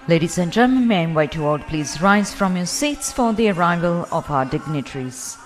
Ladies and gentlemen, may I invite you all to please rise from your seats for the arrival of our dignitaries.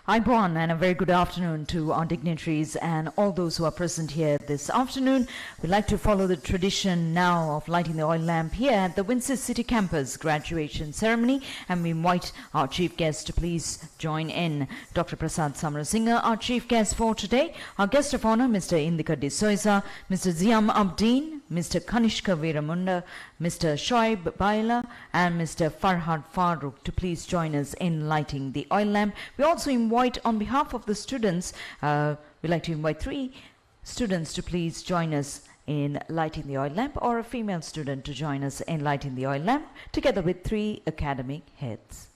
Ibuan, and a very good afternoon to our dignitaries and all those who are present here this afternoon. We'd like to follow the tradition now of lighting the oil lamp here at the WinSYS City Campus graduation ceremony, and we invite our chief guest to please join in. Dr. Prasad Samarasinha, our chief guest for today. Our guest of honor, Mr. Indika de Souza, Mr. Ziam Abdeen, Mr. Kanishka Veeramunda, Mr. Shoaib Baila, and Mr. Farhad Farooq to please join us in lighting the oil lamp. We also invite, on behalf of the students, we'd like to invite 3 students to please join us in lighting the oil lamp, or a female student to join us in lighting the oil lamp, together with 3 academic heads.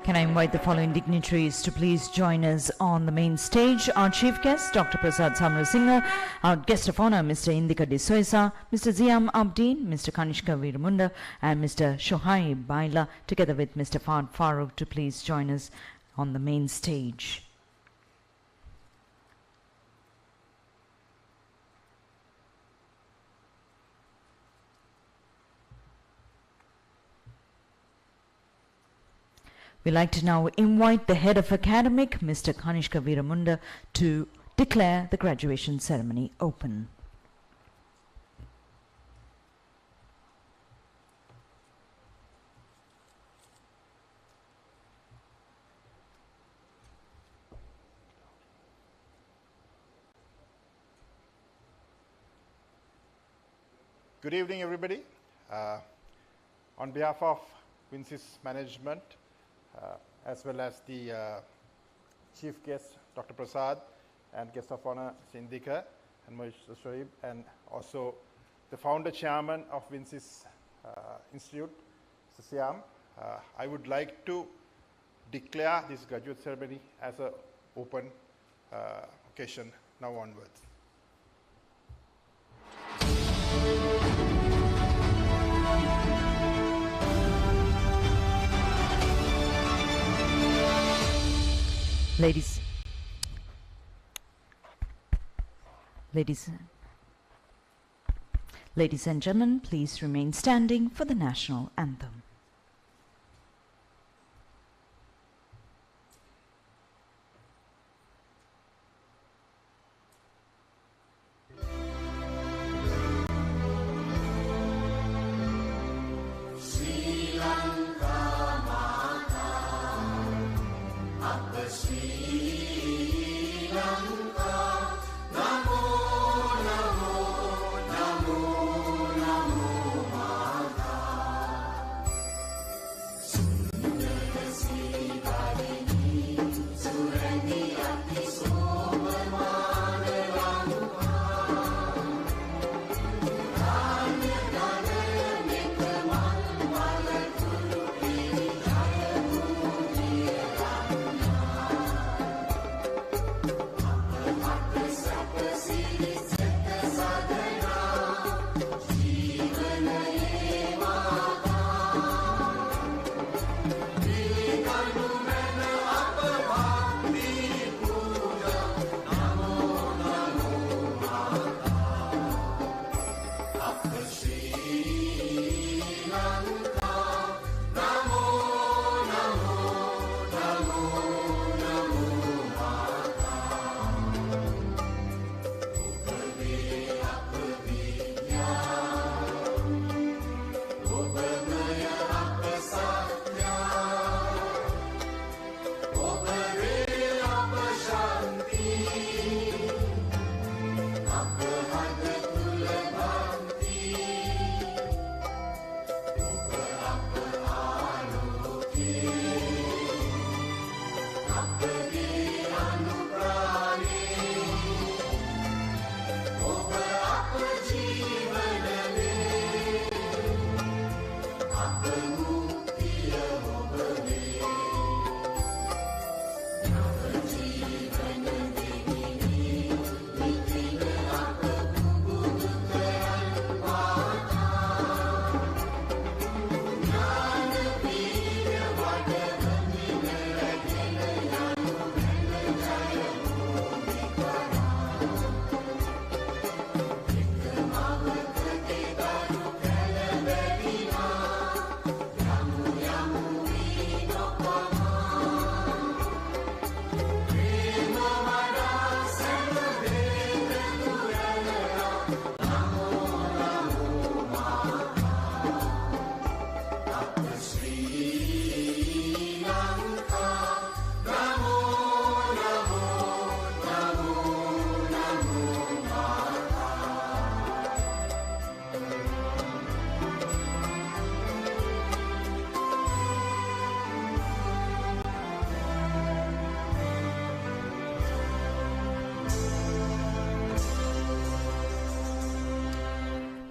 Can I invite the following dignitaries to please join us on the main stage? Our chief guest, Dr. Prasad Samarasinha, our guest of honor, Mr. Indika de Souza, Mr. Ziam Abdeen, Mr. Kanishka Veeramunda, and Mr. Shoaib Baila, together with Mr. Farhad Farooq to please join us on the main stage. We'd like to now invite the head of academic, Mr. Kanishka Veeramunda, to declare the graduation ceremony open. Good evening, everybody. On behalf of WinSYS management, as well as the chief guest, Dr. Prasad, and guest of honor, Indika, and Mr. Shoaib, and also the founder chairman of WinSYS Institute, Mr. Siam, I would like to declare this graduate ceremony as an open occasion now onwards. Ladies and gentlemen, please remain standing for the national anthem.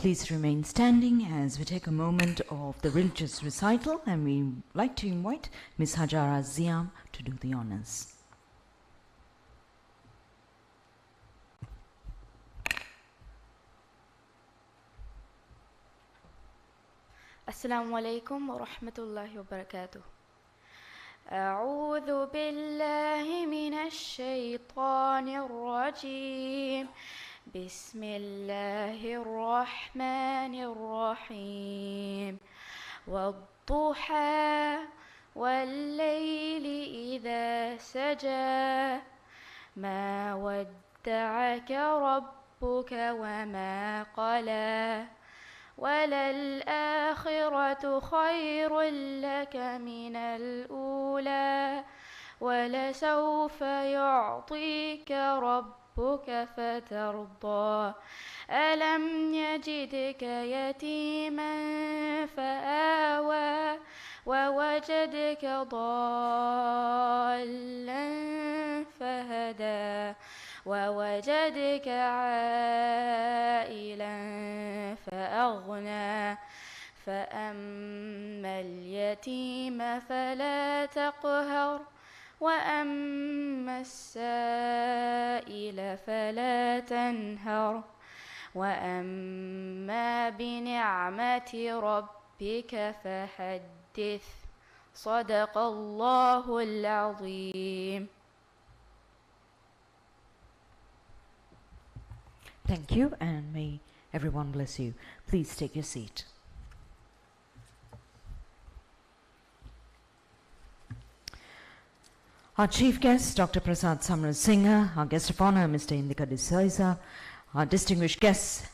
Please remain standing as we take a moment of the religious recital, and we like to invite Ms. Hajara Ziam to do the honors. السلام عليكم ورحمة الله وبركاته. أعوذ بالله من الشيطان الرجيم. بسم الله الرحمن الرحيم. والضحى والليل إذا سجى ما ودعك ربك وما قلى وللآخرة خير لك من الأولى ولسوف يعطيك ربك فترضى ألم يجدك يتيما فآوى ووجدك ضالا فهدى ووجدك عائلا فأغنى فأما اليتيم فلا تقهر وأما السائل فلا تنهر وأما بنعمة ربك فحدث صدق الله العظيم. Thank you, and may everyone bless you. Please take your seat. Our chief guest, Dr. Prasad Samarasinha, our guest of honor, Mr. Indika Desai, our distinguished guests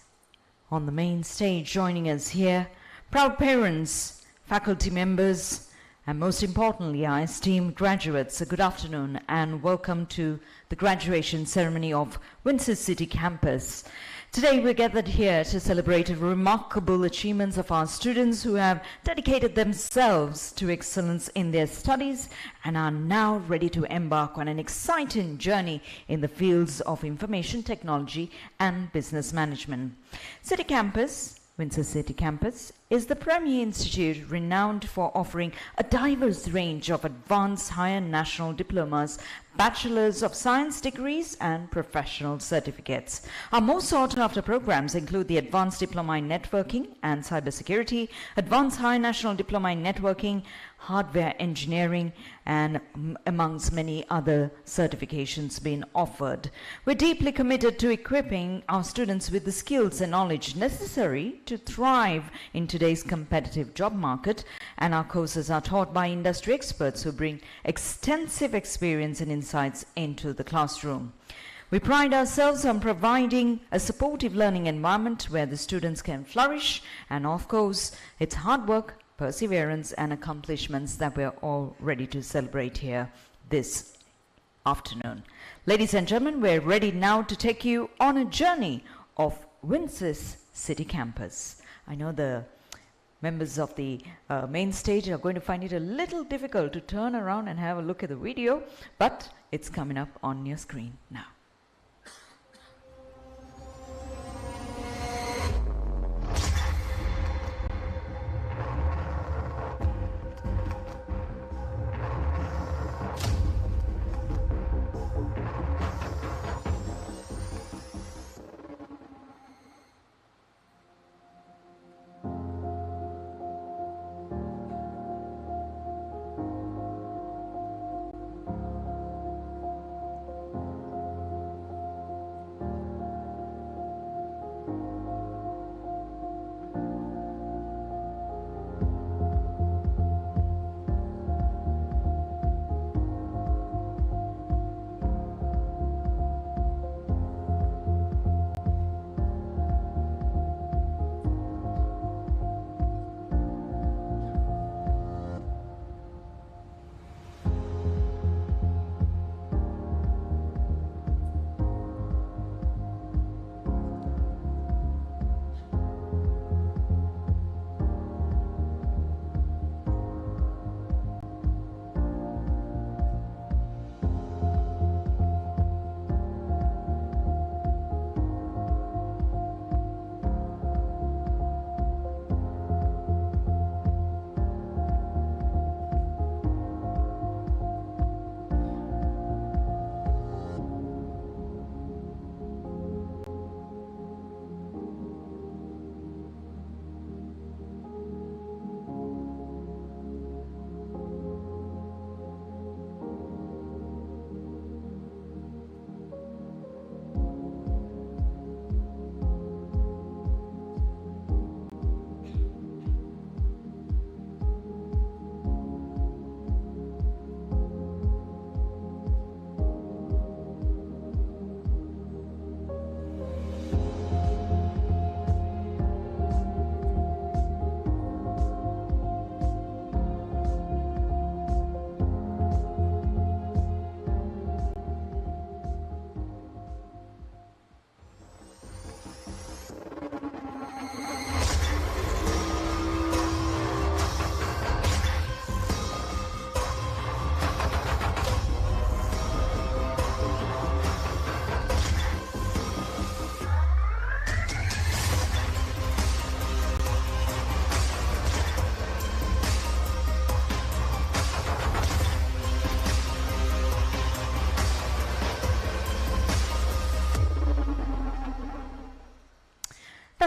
on the main stage joining us here, proud parents, faculty members, and most importantly, our esteemed graduates, a good afternoon and welcome to the graduation ceremony of WinSYS City Campus. Today we're gathered here to celebrate the remarkable achievements of our students who have dedicated themselves to excellence in their studies and are now ready to embark on an exciting journey in the fields of information technology and business management. City Campus, WinSYS City Campus, is the premier institute renowned for offering a diverse range of advanced higher national diplomas, bachelors of science degrees and professional certificates. Our most sought after programs include the Advanced Diploma in Networking and Cybersecurity, Advanced High National Diploma in Networking, Hardware Engineering, and amongst many other certifications being offered. We're deeply committed to equipping our students with the skills and knowledge necessary to thrive in today's competitive job market, and our courses are taught by industry experts who bring extensive experience and insights into the classroom. We pride ourselves on providing a supportive learning environment where the students can flourish, and of course, it's hard work, perseverance, and accomplishments that we're all ready to celebrate here this afternoon. Ladies and gentlemen, we're ready now to take you on a journey of WinSYS City Campus. I know the members of the main stage are going to find it a little difficult to turn around and have a look at the video, but it's coming up on your screen now.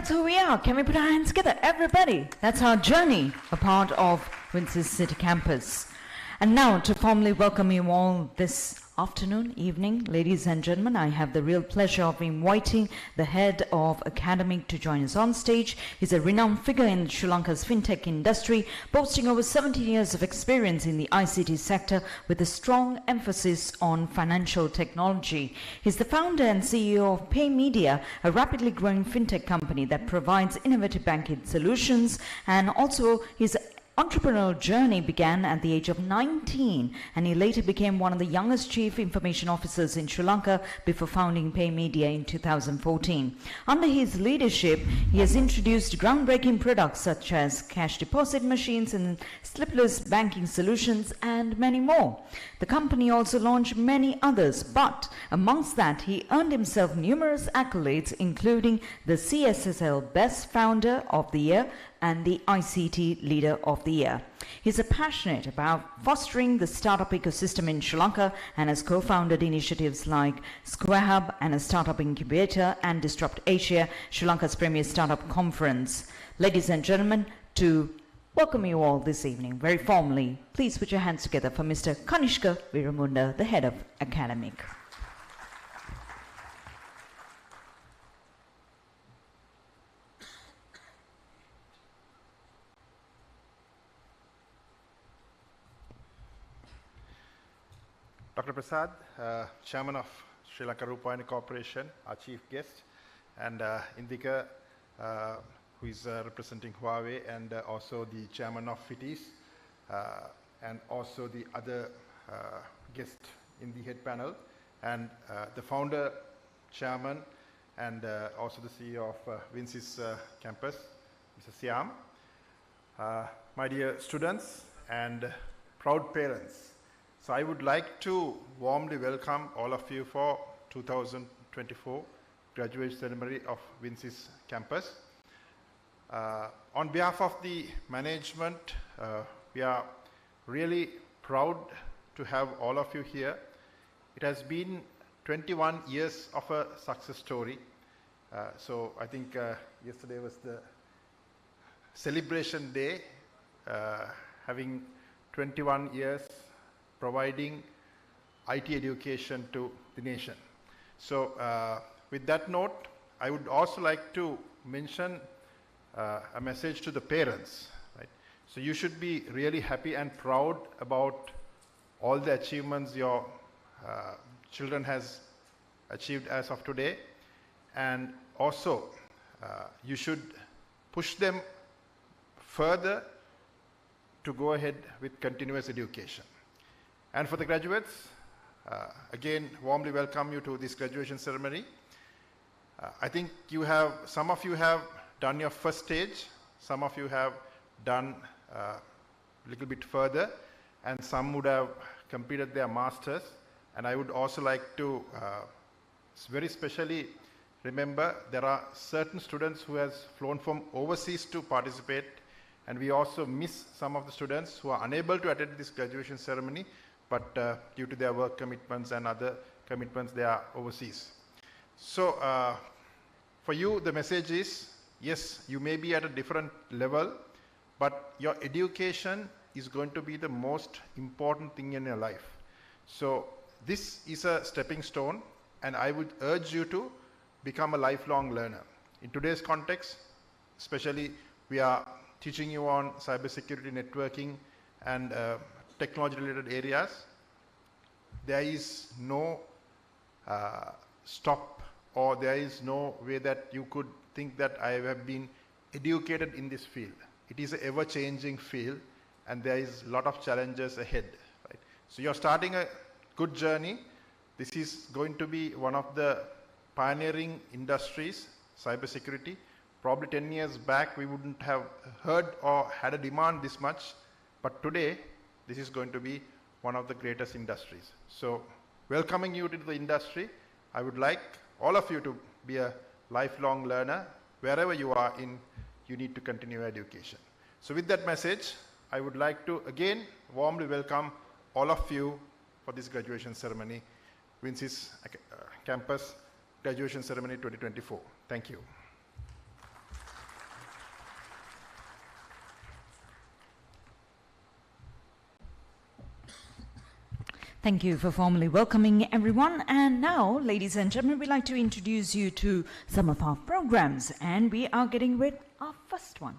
That's who we are. Can we put our hands together? Everybody. That's our journey, a part of WinSYS City Campus. And now, to formally welcome you all this afternoon, evening, ladies and gentlemen, I have the real pleasure of inviting the head of academic to join us on stage. He's a renowned figure in Sri Lanka's fintech industry, boasting over 17 years of experience in the ICT sector with a strong emphasis on financial technology. He's the founder and CEO of Pay Media, a rapidly growing fintech company that provides innovative banking solutions, and also his entrepreneurial journey began at the age of 19, and he later became one of the youngest chief information officers in Sri Lanka before founding Pay Media in 2014. Under his leadership, he has introduced groundbreaking products such as cash deposit machines and slipless banking solutions and many more. The company also launched many others, but amongst that, he earned himself numerous accolades, including the CSSL Best Founder of the Year and the ICT Leader of the Year. He's passionate about fostering the startup ecosystem in Sri Lanka and has co-founded initiatives like Square Hub and a startup incubator and Disrupt Asia, Sri Lanka's premier startup conference. Ladies and gentlemen, to welcome you all this evening, very formally, please put your hands together for Mr. Kanishka Viramunda, the head of academic. Dr. Prasad, Chairman of Sri Lanka Rupayani Corporation, our chief guest, and Indika, who is representing Huawei, and also the Chairman of FITIS, and also the other guest in the head panel, and the founder, Chairman, and also the CEO of WinSYS campus, Mr. Siam. My dear students and proud parents, so I would like to warmly welcome all of you for 2024 graduate ceremony of WinSYS campus. On behalf of the management, we are really proud to have all of you here. It has been 21 years of a success story. So I think yesterday was the celebration day, having 21 years providing IT education to the nation. So with that note, I would also like to mention a message to the parents. Right? So you should be really happy and proud about all the achievements your children has achieved as of today, and also you should push them further to go ahead with continuous education. And for the graduates, again, warmly welcome you to this graduation ceremony. I think some of you have done your first stage, some of you have done a little bit further, and some would have completed their masters. And I would also like to very specially remember there are certain students who has flown from overseas to participate, and we also miss some of the students who are unable to attend this graduation ceremony, but due to their work commitments and other commitments, they are overseas. So for you, the message is, yes, you may be at a different level, but your education is going to be the most important thing in your life. So this is a stepping stone, and I would urge you to become a lifelong learner. In today's context, especially, we are teaching you on cybersecurity, networking, and technology-related areas. There is no stop, or there is no way that you could think that I have been educated in this field. It is an ever-changing field, and there is a lot of challenges ahead. Right? So you're starting a good journey. This is going to be one of the pioneering industries, cybersecurity. Probably 10 years back, we wouldn't have heard or had a demand this much, but today, this is going to be one of the greatest industries. So welcoming you to the industry, I would like all of you to be a lifelong learner. Wherever you are in, you need to continue your education. So with that message, I would like to again warmly welcome all of you for this graduation ceremony, WinSYS campus graduation ceremony 2024. Thank you. Thank you for formally welcoming everyone. And now, ladies and gentlemen, we'd like to introduce you to some of our programs. And we are getting with our first one.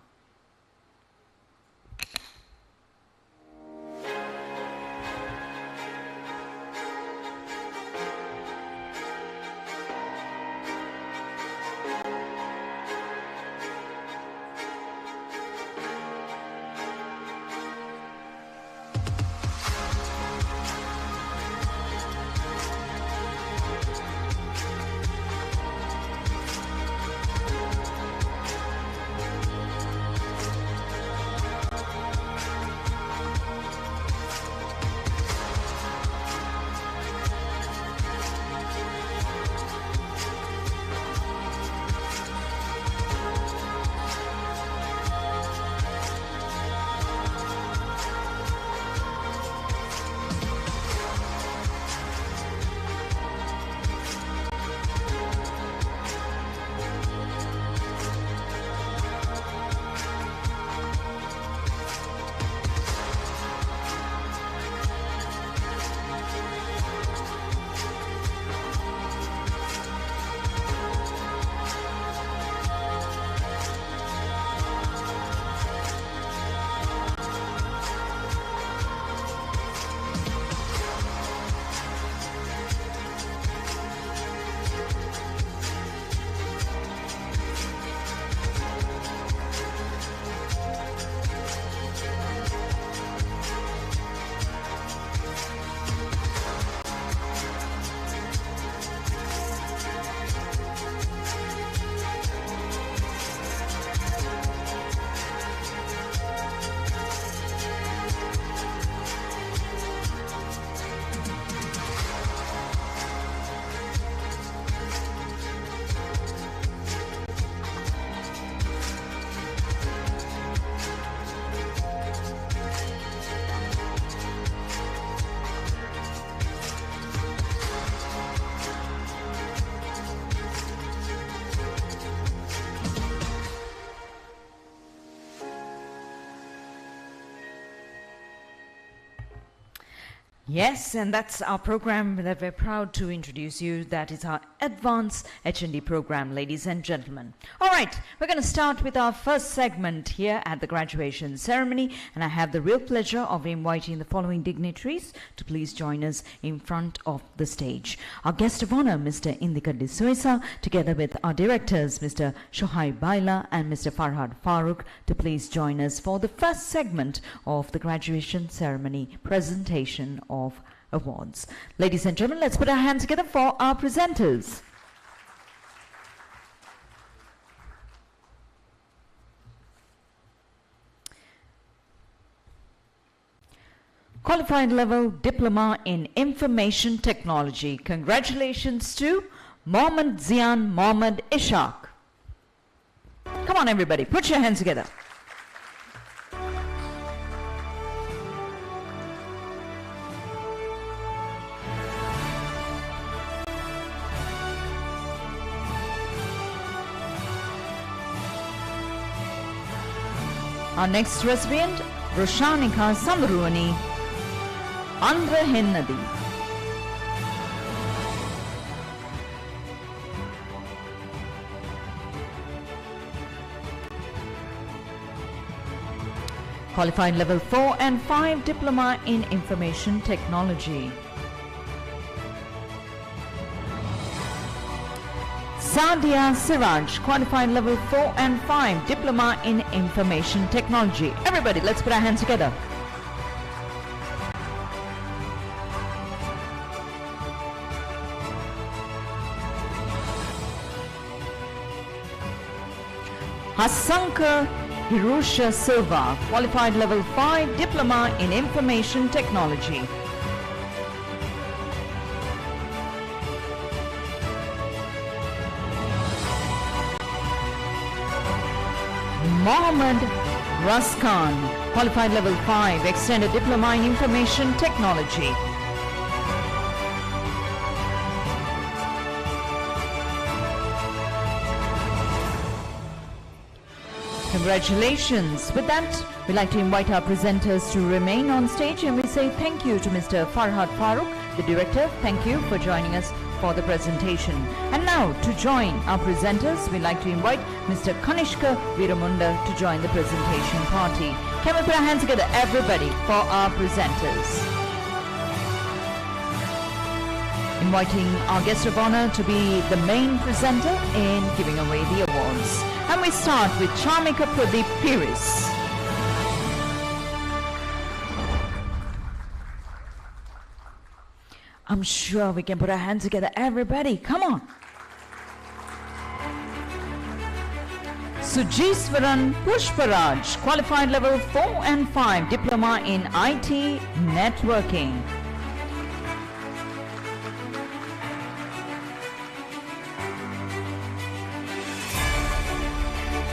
Yes, and that's our program that we're proud to introduce you. That is our Advanced H&D program, ladies and gentlemen. All right, we're going to start with our first segment here at the graduation ceremony, and I have the real pleasure of inviting the following dignitaries to please join us in front of the stage. Our guest of honor, Mr. Indika D'Souza, together with our directors, Mr. Shoaib Baila and Mr. Farhad Farooq, to please join us for the first segment of the graduation ceremony presentation of awards. Ladies and gentlemen, let's put our hands together for our presenters. Qualified level diploma in information technology. Congratulations to Mohammad Zian Mohammad Ishaq. Come on everybody, put your hands together. Our next recipient, Roshanika Samruani, Andhra Hennadi. Qualified level 4 and 5 diploma in information technology. Sadia Siraj, qualified level 4 and 5 diploma in information technology. Everybody, let's put our hands together. Hasankar Hirusha Silva, qualified level 5 diploma in information technology. Mohammad Raskan, qualified level 5 extended diploma in information technology. Congratulations. With that, we'd like to invite our presenters to remain on stage, and we say thank you to Mr. Farhad Farooq, the director. Thank you for joining us for the presentation. And now, to join our presenters, we'd like to invite Mr. Kanishka Veeramunda to join the presentation party. Can we put our hands together, everybody, for our presenters? Inviting our guest of honor to be the main presenter in giving away the awards. And we start with Charmika Pradeep Piris. I'm sure we can put our hands together, everybody. Come on. Sujiswaran Pushparaj, qualified level 4 and 5, diploma in IT networking.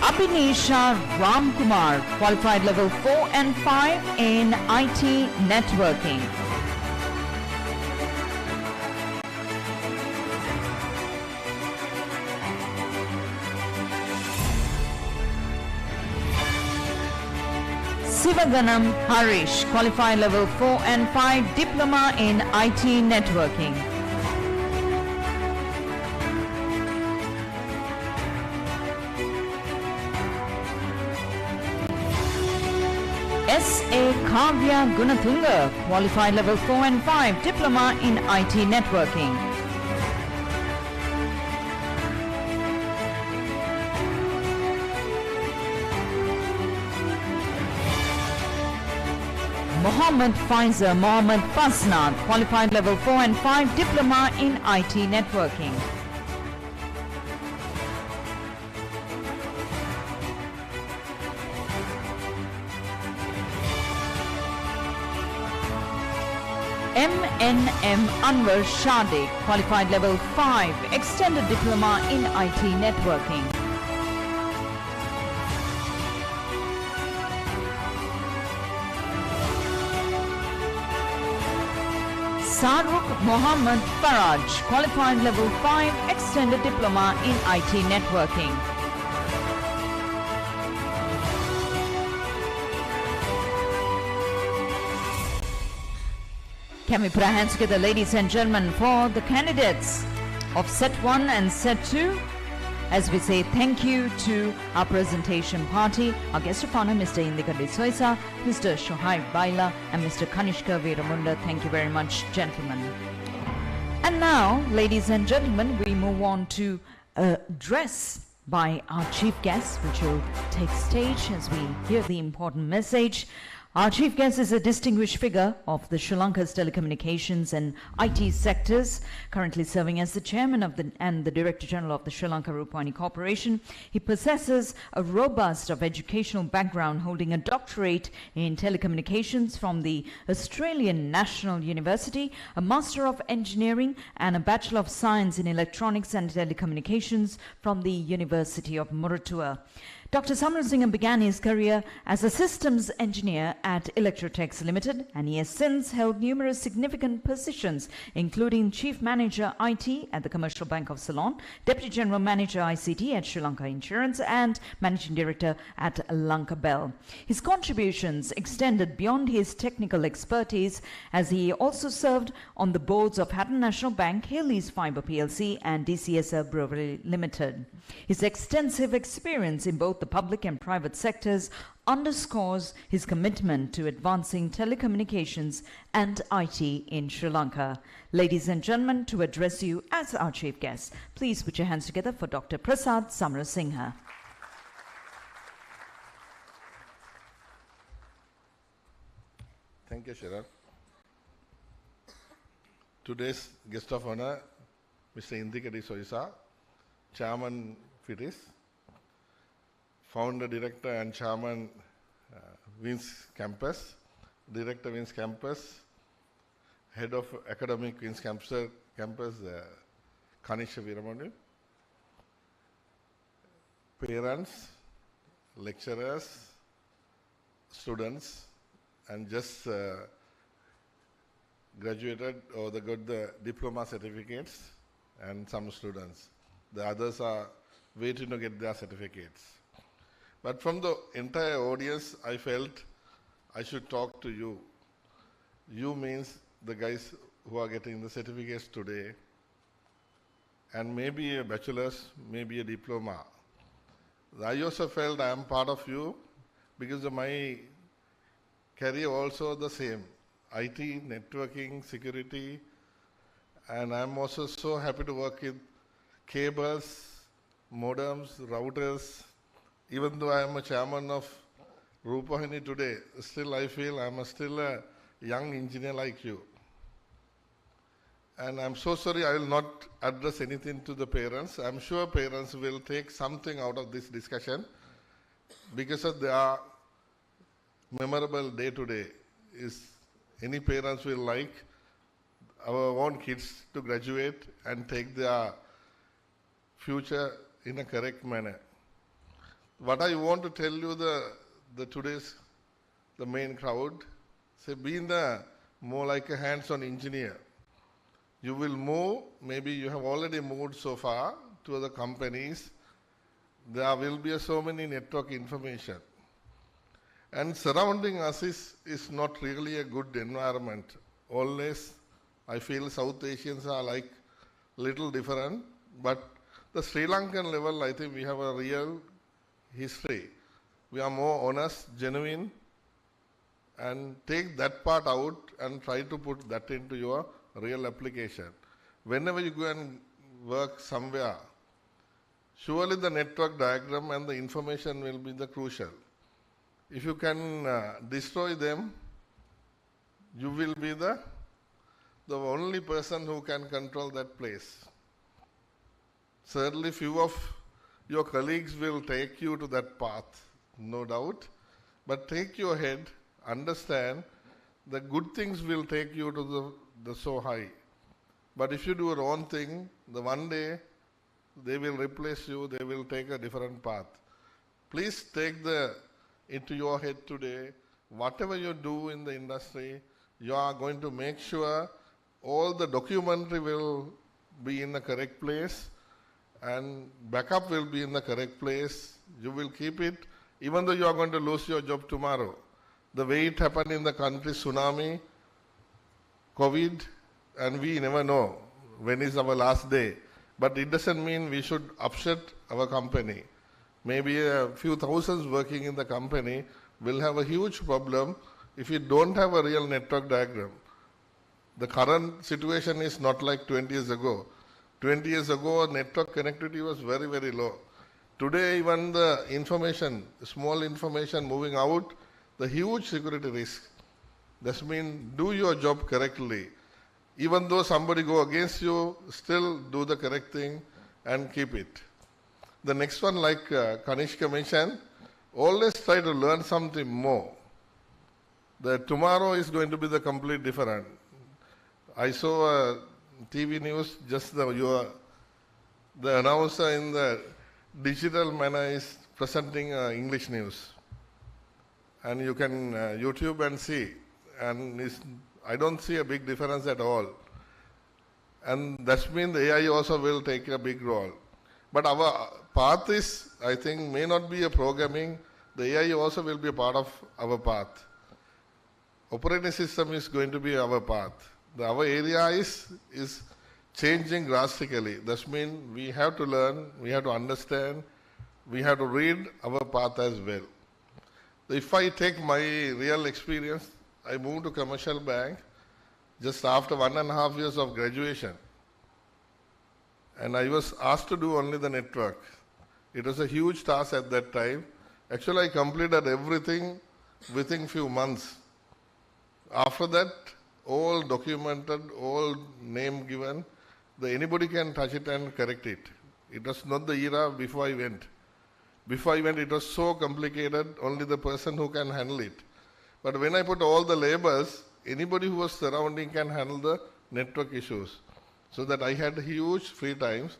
Abhinesha Ramkumar, qualified level 4 and 5 in IT networking. Sivaganam Harish, qualified level 4 and 5, diploma in IT networking. S.A. Kavya Gunathunga, qualified level 4 and 5, diploma in IT networking. Mohammed Faiza Mohammed Fasnath, qualified level 4 and 5, diploma in IT networking. MNM Anwar Shadiq, qualified level 5, extended diploma in IT networking. Saruk Mohammed Faraj, qualified level 5, extended diploma in IT networking. Can we put our hands together, ladies and gentlemen, for the candidates of set 1 and set 2? As we say thank you to our presentation party, our guest of honor, Mr. Indika Soisa, Mr. Shohaib Baila, and Mr. Kanishka Veeramunda. Thank you very much, gentlemen. And now, ladies and gentlemen, we move on to a address by our chief guest, which will take stage as we hear the important message. Our chief guest is a distinguished figure of the Sri Lanka's telecommunications and IT sectors, currently serving as the chairman of and the Director General of the Sri Lanka Rupawani Corporation. He possesses a robust educational background, holding a doctorate in telecommunications from the Australian National University, a Master of Engineering and a Bachelor of Science in Electronics and Telecommunications from the University of Muratua. Dr. Samarasingham began his career as a systems engineer at Electrotex Limited, and he has since held numerous significant positions, including Chief Manager IT at the Commercial Bank of Ceylon, Deputy General Manager ICT at Sri Lanka Insurance, and Managing Director at Lanka Bell. His contributions extended beyond his technical expertise, as he also served on the boards of Hatton National Bank, Haley's Fibre PLC, and DCSL Brewery Limited. His extensive experience in both the public and private sectors underscores his commitment to advancing telecommunications and IT in Sri Lanka. Ladies and gentlemen, to address you as our chief guest, please put your hands together for Dr. Prasad Samarasinghe. Thank you, Sharon. Today's guest of honor, Mr. Indika Soisa, Chairman FITIS, Founder, Director and Chairman WinSYS Campus, Director WinSYS Campus, Head of Academic WinSYS Campus, Kanishka Veeramunda, parents, lecturers, students, and just graduated or they got the diploma certificates, and some students. The others are waiting to get their certificates. But from the entire audience, I felt I should talk to you. You means the guys who are getting the certificates today, and maybe a bachelor's, maybe a diploma. I also felt I am part of you because of my career also the same. IT, networking, security, and I'm also so happy to work with cables, modems, routers. Even though I am a chairman of Rupahini today, still I feel I'm still a young engineer like you. And I'm so sorry I will not address anything to the parents. I'm sure parents will take something out of this discussion because of their memorable day today. Is any parents will like our own kids to graduate and take their future in a correct manner. What I want to tell you the today's the main crowd, say being the more like a hands-on engineer, you will move, maybe you have already moved so far to other companies. There will be so many network information. And surrounding us is not really a good environment. Always, I feel South Asians are like little different, but the Sri Lankan level, I think we have a real history. We are more honest, genuine, and take that part out and try to put that into your real application. Whenever you go and work somewhere, surely the network diagram and the information will be the crucial. If you can destroy them, you will be the only person who can control that place. Certainly few of your colleagues will take you to that path, no doubt, but take your head, understand the good things will take you to the so high. But if you do a wrong thing, the one day they will replace you, they will take a different path. Please take into your head today, whatever you do in the industry, you are going to make sure all the documentary will be in the correct place and backup will be in the correct place. You will keep it, even though you are going to lose your job tomorrow. The way it happened in the country, tsunami, COVID, and we never know when is our last day. But it doesn't mean we should upset our company. Maybe a few thousands working in the company will have a huge problem if you don't have a real network diagram. The current situation is not like 20 years ago. 20 years ago, network connectivity was very, very low. Today, even the information, small information moving out, the huge security risk. That means do your job correctly. Even though somebody go against you, still do the correct thing and keep it. The next one, like Kanishka mentioned, always try to learn something more. The tomorrow is going to be the complete different. I saw TV news, just the announcer in the digital manner is presenting English news. And you can YouTube and see. And I don't see a big difference at all. And that means the AI also will take a big role. But our path is, I think, may not be a programming. The AI also will be a part of our path. Operating system is going to be our path. Our area is changing drastically. That means we have to learn, we have to understand, we have to read our path as well. If I take my real experience, I moved to commercial bank just after 1.5 years of graduation. And I was asked to do only the network. It was a huge task at that time. Actually, I completed everything within few months. After that, all documented, all name given, anybody can touch it and correct it. It was not the era before I went. Before I went, it was so complicated, only the person who can handle it. But when I put all the labels, anybody who was surrounding can handle the network issues. So that I had huge free times.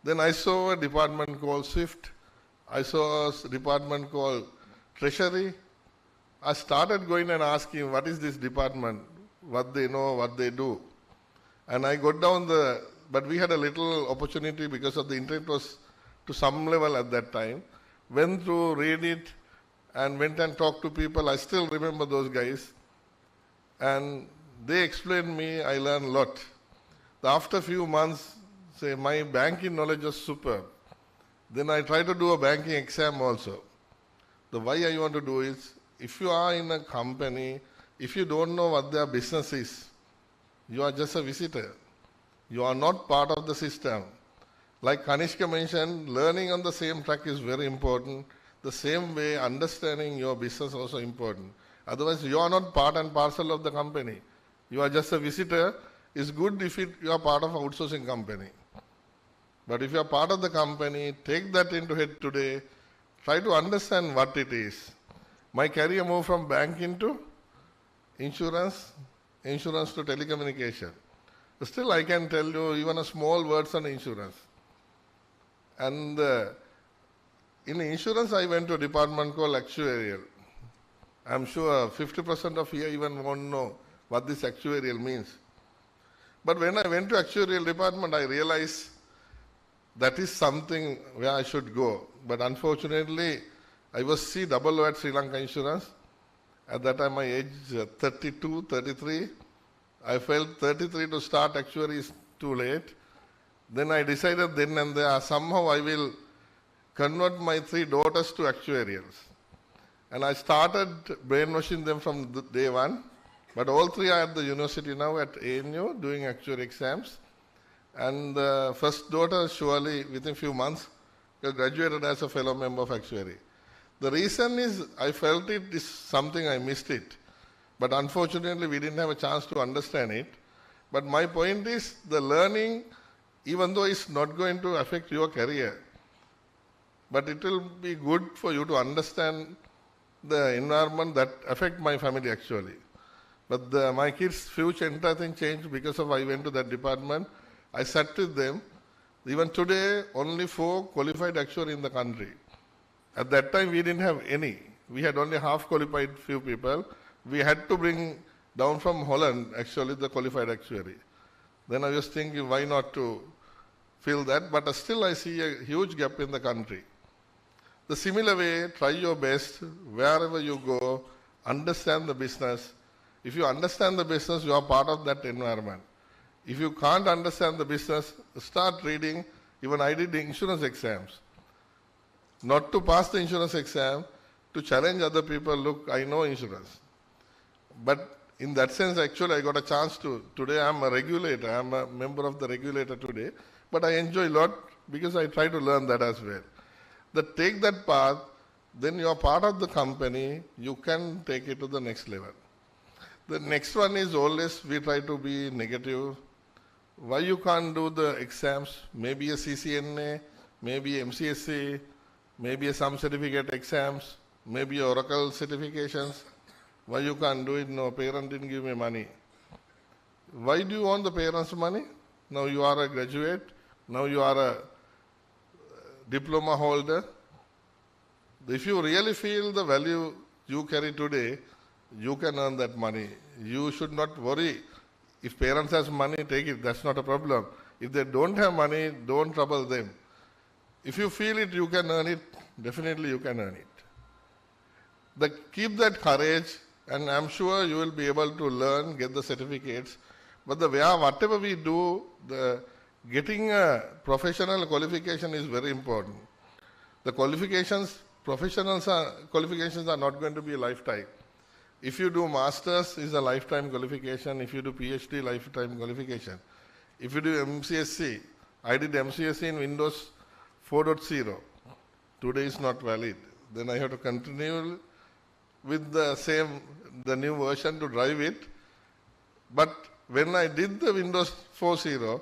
Then I saw a department called SWIFT. I saw a department called Treasury. I started going and asking, what is this department? What they know, what they do. And I got down but we had a little opportunity because of the internet was to some level at that time. went through, read it, and went and talked to people. I still remember those guys. And they explained me, I learned a lot. After a few months, say, my banking knowledge was superb. Then I tried to do a banking exam also. The why I want to do is, if you are in a company, if you don't know what their business is, you are just a visitor. You are not part of the system. Like Kanishka mentioned, learning on the same track is very important. The same way, understanding your business also important. Otherwise, you are not part and parcel of the company. You are just a visitor. It's good if you are part of an outsourcing company. But if you are part of the company, take that into head today. Try to understand what it is. My career moved from banking to insurance to telecommunication. Still, I can tell you even a small words on insurance. And in insurance, I went to a department called actuarial. I'm sure 50% of you even won't know what this actuarial means. But when I went to actuarial department, I realized that is something where I should go. But unfortunately, I was COO at Sri Lanka Insurance. At that time, my age 32, 33. I felt 33 to start actuary is too late. Then I decided then and there, somehow I will convert my 3 daughters to actuarials. And I started brainwashing them from day one. But all 3 are at the university now at ANU doing actuary exams. And the first daughter, surely within a few months, graduated as a fellow member of actuary. The reason is I felt it is something I missed it. But unfortunately, we didn't have a chance to understand it. But my point is the learning, even though it's not going to affect your career, but it will be good for you to understand the environment that affect my family actually. But my kids' future entire thing changed because of I went to that department. I sat with them. Even today, only 4 qualified actuaries in the country. At that time, we didn't have any. We had only half qualified few people. We had to bring down from Holland, actually, the qualified actuary. Then I was thinking, why not to fill that? But still, I see a huge gap in the country. The similar way, try your best, wherever you go, understand the business. If you understand the business, you are part of that environment. If you can't understand the business, start reading. Even I did the insurance exams. Not to pass the insurance exam, to challenge other people, look, I know insurance. But in that sense, actually, I got a chance to. Today, I'm a regulator. I'm a member of the regulator today. But I enjoy a lot because I try to learn that as well. Take that path, then you are part of the company, you can take it to the next level. The next one is always we try to be negative. Why you can't do the exams? Maybe a CCNA, maybe MCSC, maybe some certificate exams, maybe Oracle certifications. Why you can't do it? No, parent didn't give me money. Why do you want the parents' money? Now you are a graduate. Now you are a diploma holder. If you really feel the value you carry today, you can earn that money. You should not worry. If parents has money, take it. That's not a problem. If they don't have money, don't trouble them. If you feel it, you can earn it. Definitely you can earn it. Keep that courage, and I'm sure you will be able to learn, get the certificates. But whatever we do, getting a professional qualification is very important. The qualifications are not going to be a lifetime. If you do masters, is a lifetime qualification. If you do PhD, lifetime qualification. If you do MCSC, I did MCSC in Windows 4.0. Today is not valid. Then I have to continue with the new version to drive it. But when I did the Windows 4.0,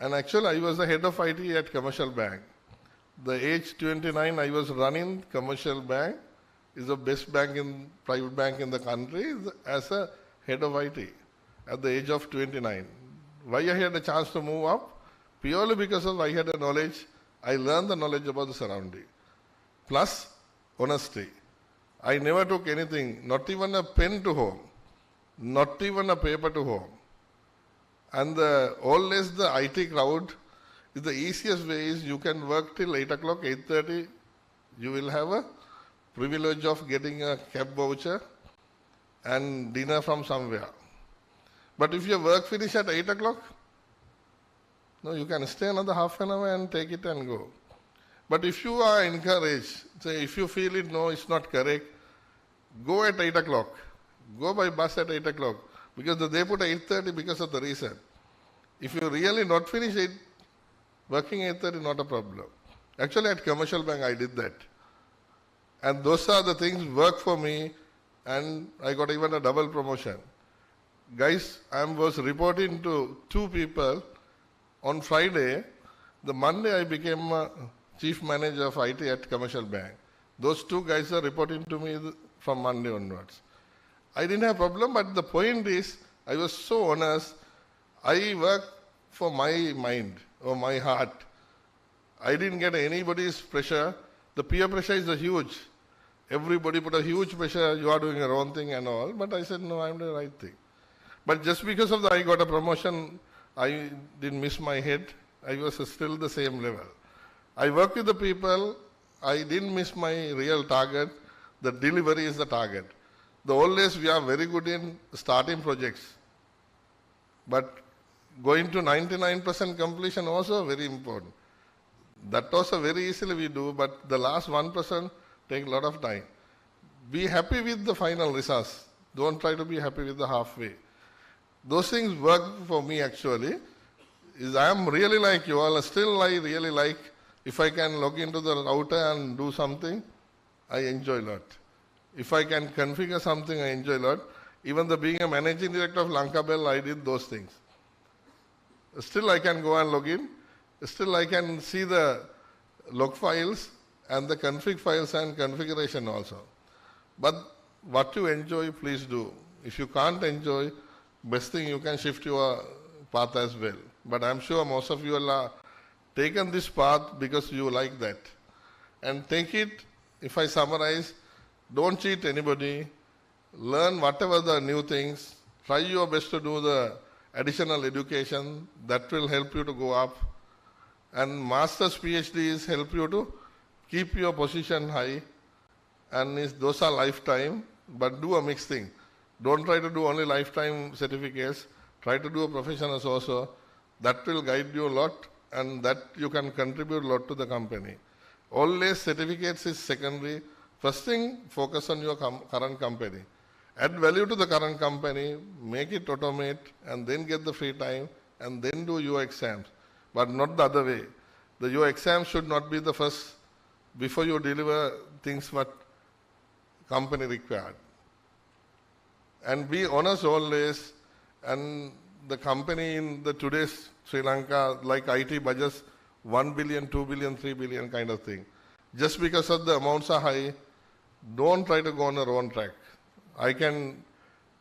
and actually I was the head of IT at commercial bank. The age 29, I was running commercial bank. Is the best private bank in the country as a head of IT at the age of 29. Why I had a chance to move up? Purely because of I had a knowledge. I learned the knowledge about the surrounding. Plus, honesty. I never took anything, not even a pen to home, not even a paper to home. And always the IT crowd is the easiest way is you can work till 8 o'clock, 8:30, You will have a privilege of getting a cab voucher and dinner from somewhere. But if your work finish at 8 o'clock, no, you can stay another half an hour and take it and go. But if you are encouraged, say if you feel it, no, it's not correct, go at 8 o'clock. Go by bus at 8 o'clock. Because they put 8:30 because of the reason. If you really not finish it, working 8:30 not a problem. Actually at commercial bank I did that. And those are the things work for me, and I got even a double promotion. Guys, I was reporting to 2 people on Friday. The Monday I became a chief manager of IT at commercial bank. Those 2 guys are reporting to me from Monday onwards. I didn't have a problem, but the point is, I was so honest. I work for my mind or my heart. I didn't get anybody's pressure. The peer pressure is huge. Everybody put a huge pressure, you are doing a wrong thing and all. But I said, no, I'm doing the right thing. But just because of that, I got a promotion, I didn't miss my head. I was still the same level. I work with the people. I didn't miss my real target. The delivery is the target. The always we are very good in starting projects. But going to 99% completion also very important. That also very easily we do, but the last 1% take a lot of time. Be happy with the final results. Don't try to be happy with the halfway. Those things work for me actually. I am really like you all. Still I really like, if I can log into the router and do something, I enjoy a lot. If I can configure something, I enjoy a lot. Even being a managing director of Lanka Bell, I did those things. Still I can go and log in. Still I can see the log files and the config files and configuration also. But what you enjoy, please do. If you can't enjoy, best thing you can shift your path as well. But I'm sure most of you are taken this path because you like that. And take it, if I summarize, don't cheat anybody. Learn whatever the new things. Try your best to do the additional education. That will help you to go up. And master's PhDs help you to keep your position high. And those are lifetime, but do a mixed thing. Don't try to do only lifetime certificates. Try to do a professionals also. That will guide you a lot, and that you can contribute a lot to the company. Always certificates is secondary. First thing, focus on your current company. Add value to the current company, make it automate, and then get the free time, and then do your exams. But not the other way. Your exams should not be the first, before you deliver things what company required. And be honest always, and the company in the today's Sri Lanka, like IT budgets, 1 billion, 2 billion, 3 billion kind of thing. Just because of the amounts are high, don't try to go on the wrong track. I can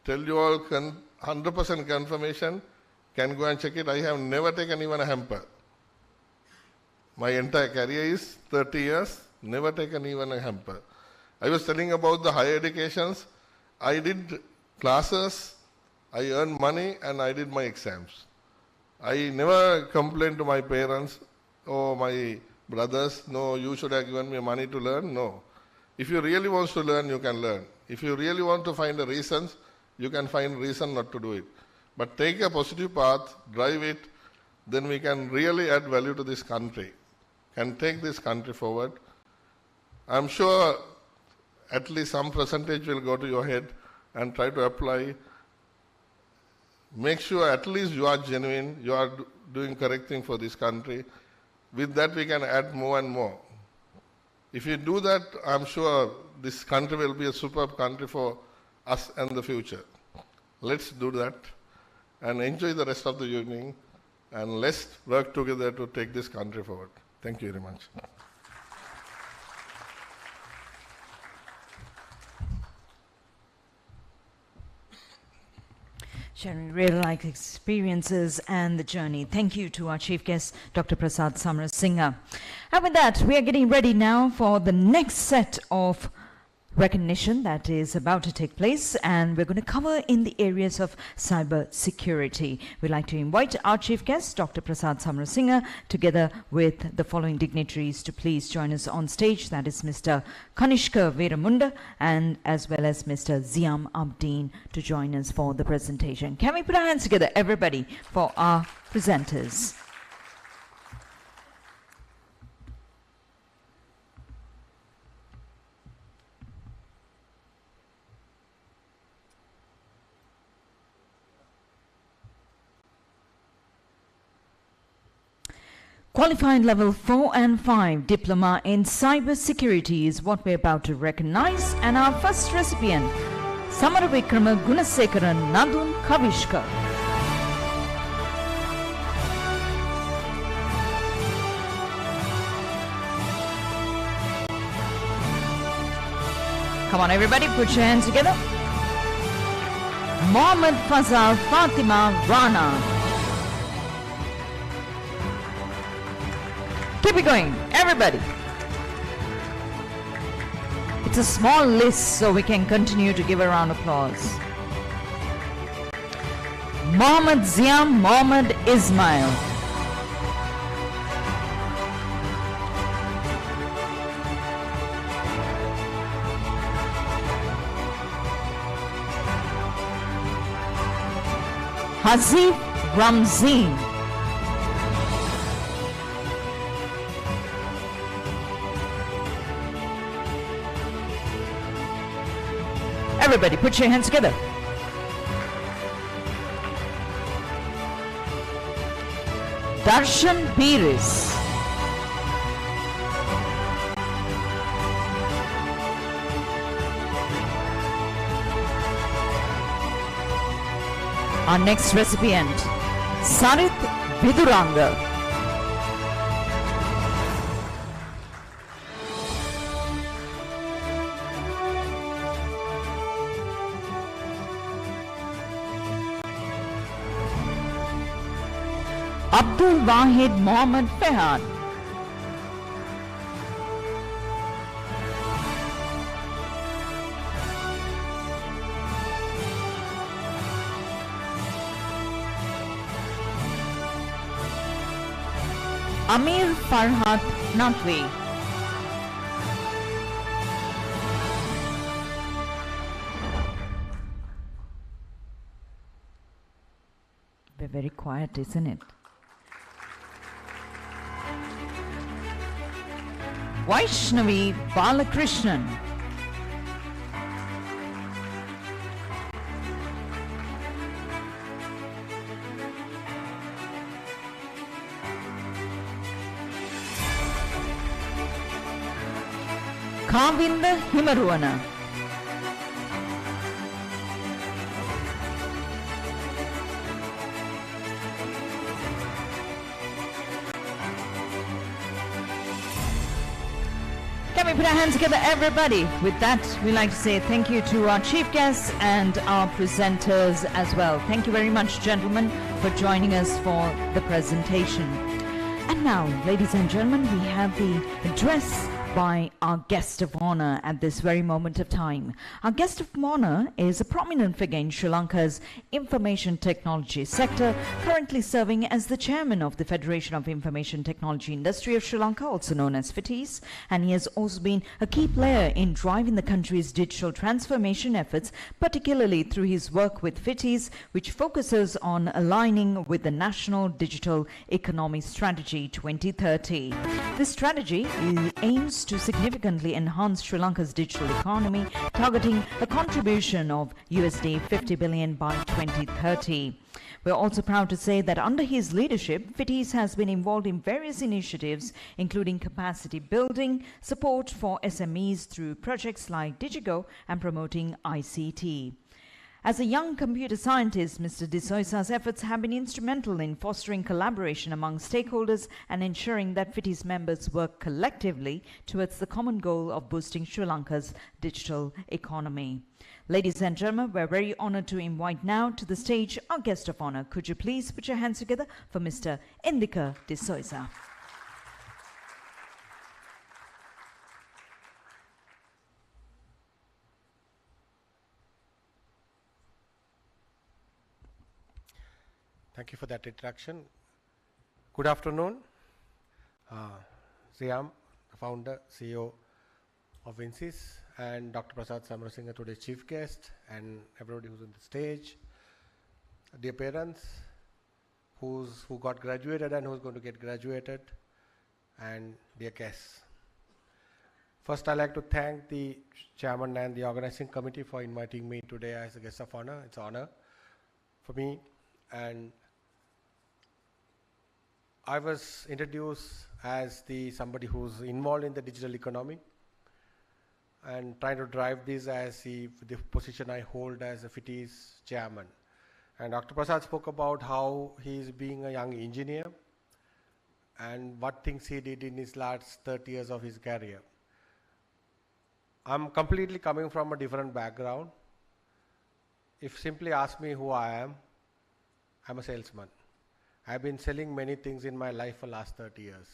tell you all 100% confirmation, can go and check it. I have never taken even a hamper. My entire career is 30 years, never taken even a hamper. I was telling about the higher educations. I did classes, I earned money, and I did my exams. I never complained to my parents or my brothers, no, you should have given me money to learn. No. If you really want to learn, you can learn. If you really want to find the reasons, you can find reason not to do it. But take a positive path, drive it, then we can really add value to this country, can take this country forward. I'm sure at least some percentage will go to your head and try to apply. Make sure at least you are genuine, you are doing correct thing for this country. With that we can add more and more. If you do that, I'm sure this country will be a superb country for us and the future. Let's do that and enjoy the rest of the evening, and let's work together to take this country forward. Thank you very much. Sharing real-life experiences and the journey. Thank you to our chief guest, Dr. Prasad Samarasinghe. And with that, we are getting ready now for the next set of recognition that is about to take place, and we're going to cover in the areas of cyber security. We'd like to invite our chief guest, Dr. Prasad Samarasinha, together with the following dignitaries to please join us on stage. That is Mr. Kanishka Veeramunda and as well as Mr. Ziam Abdeen to join us for the presentation. Can we put our hands together, everybody, for our presenters? Qualified level 4 and 5 diploma in cyber security is what we're about to recognize, and our first recipient, Samaravikrama Gunasekaran Nadun Kavishka. Come on everybody, put your hands together. Mohammed Fazal Fatima Rana. Keep it going, everybody. It's a small list, so we can continue to give a round of applause. Mohammed Ziam Mohammed Ismail. Hazif Ramzeen. Everybody, put your hands together. Darshan Piris. Our next recipient, Sarith Viduranga. Abdul Wahid Mohammed Fehad. Amir Farhat Natwi. We're very quiet, isn't it? Vaishnavi Balakrishnan. Kavinda Himaruana. Can we put our hands together, everybody? With that, we'd like to say thank you to our chief guests and our presenters as well. Thank you very much, gentlemen, for joining us for the presentation. And now, ladies and gentlemen, we have the address by our guest of honor at this very moment of time. Our guest of honor is a prominent figure in Sri Lanka's information technology sector, currently serving as the chairman of the Federation of Information Technology Industry of Sri Lanka, also known as FITIS, and he has also been a key player in driving the country's digital transformation efforts, particularly through his work with FITIS, which focuses on aligning with the National Digital Economy Strategy 2030. This strategy aims to significantly enhance Sri Lanka's digital economy, targeting a contribution of USD 50 billion by 2030. We're also proud to say that under his leadership, FITIS has been involved in various initiatives, including capacity building, support for SMEs through projects like DigiGo, and promoting ICT. As a young computer scientist, Mr. De Soisa's efforts have been instrumental in fostering collaboration among stakeholders and ensuring that FITIS members work collectively towards the common goal of boosting Sri Lanka's digital economy. Ladies and gentlemen, we're very honored to invite now to the stage our guest of honor. Could you please put your hands together for Mr. Indika De Soisa. Thank you for that introduction. Good afternoon. Sriam, the founder, CEO of WinSYS, and Dr. Prasad Samarasinga, today's chief guest, and everybody who's on the stage. Dear parents, who got graduated and who's going to get graduated, and dear guests. First, I'd like to thank the chairman and the organizing committee for inviting me today as a guest of honor. It's an honor for me. And I was introduced as somebody who's involved in the digital economy and trying to drive this as the position I hold as a FITI's chairman. And Dr. Prasad spoke about how he's being a young engineer and what things he did in his last 30 years of his career. I'm completely coming from a different background. If simply ask me who I am, I'm a salesman. I've been selling many things in my life for the last 30 years.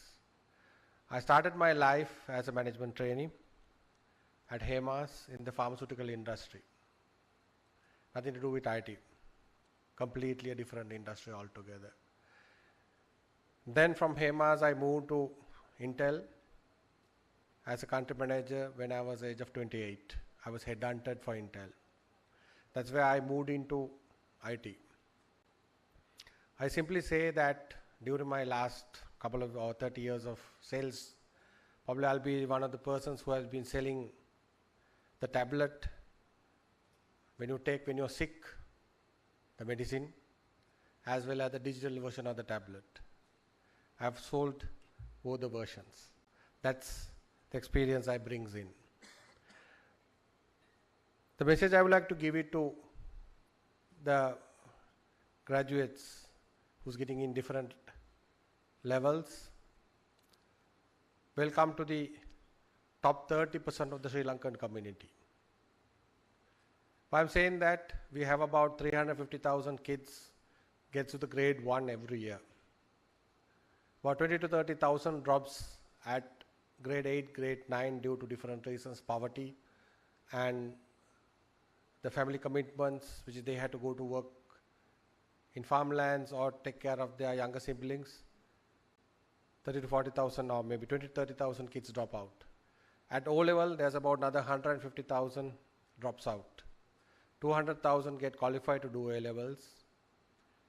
I started my life as a management trainee at HEMAS in the pharmaceutical industry. Nothing to do with IT. Completely a different industry altogether. Then from HEMAS I moved to Intel as a country manager when I was age of 28. I was headhunted for Intel. That's where I moved into IT. I simply say that during my last couple of 30 years of sales, probably I'll be one of the persons who has been selling the tablet when you're sick, the medicine, as well as the digital version of the tablet. I've sold both the versions. That's the experience I brings in. The message I would like to give it to the graduates who's getting in different levels. Welcome to the top 30% of the Sri Lankan community. I'm saying that we have about 350,000 kids get to the grade 1 every year. About 20 to 30,000 drops at grade 8, grade 9 due to different reasons, poverty and the family commitments, which they had to go to work in farmlands or take care of their younger siblings. 30 to 40,000 or maybe 20 to 30,000 kids drop out. At O level, there's about another 150,000 drops out. 200,000 get qualified to do A levels.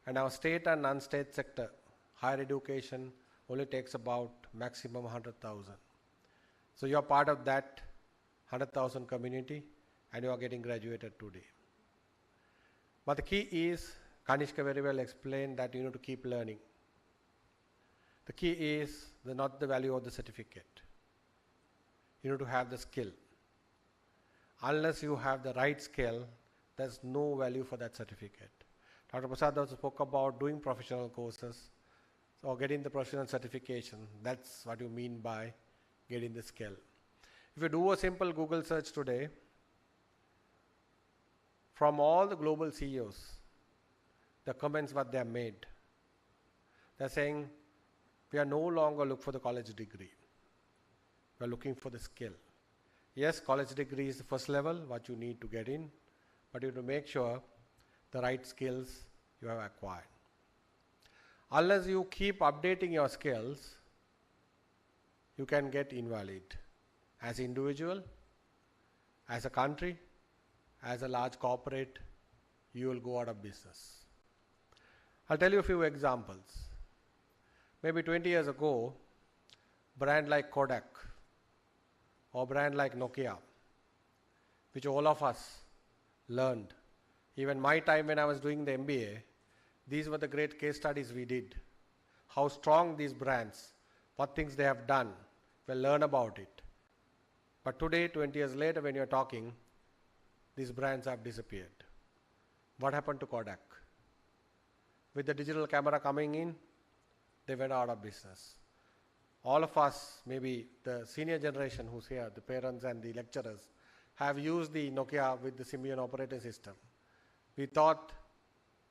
And our state and non-state sector, higher education, only takes about maximum 100,000. So you're part of that 100,000 community and you are getting graduated today. But the key is, Kanishka very well explained that you need to keep learning. The key is not the value of the certificate. You need to have the skill. Unless you have the right skill, there's no value for that certificate. Dr. Prasad also spoke about doing professional courses or getting the professional certification. That's what you mean by getting the skill. If you do a simple Google search today, from all the global CEOs, the comments what they have made, they're saying, we are no longer looking for the college degree. We are looking for the skill. Yes, college degree is the first level, what you need to get in, but you have to make sure the right skills you have acquired. Unless you keep updating your skills, you can get invalid. As an individual, as a country, as a large corporate, you will go out of business. I'll tell you a few examples. Maybe 20 years ago, brand like Kodak or brand like Nokia, which all of us learned. Even my time when I was doing the MBA, these were the great case studies we did. How strong these brands, what things they have done, we'll learn about it. But today, 20 years later, when you're talking, these brands have disappeared. What happened to Kodak? With the digital camera coming in, they went out of business. All of us, maybe the senior generation who's here, the parents and the lecturers, have used the Nokia with the Symbian operating system. We thought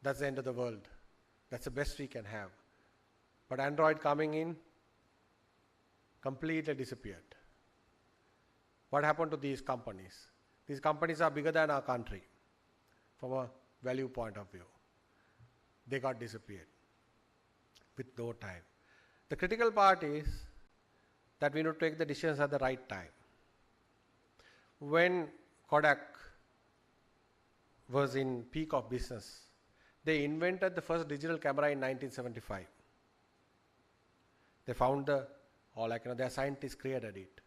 that's the end of the world. That's the best we can have. But Android coming in, completely disappeared. What happened to these companies? These companies are bigger than our country from a value point of view. They got disappeared. with no time. The critical part is that we need to take the decisions at the right time. When Kodak was in peak of business, they invented the first digital camera in 1975. They found their scientists created it.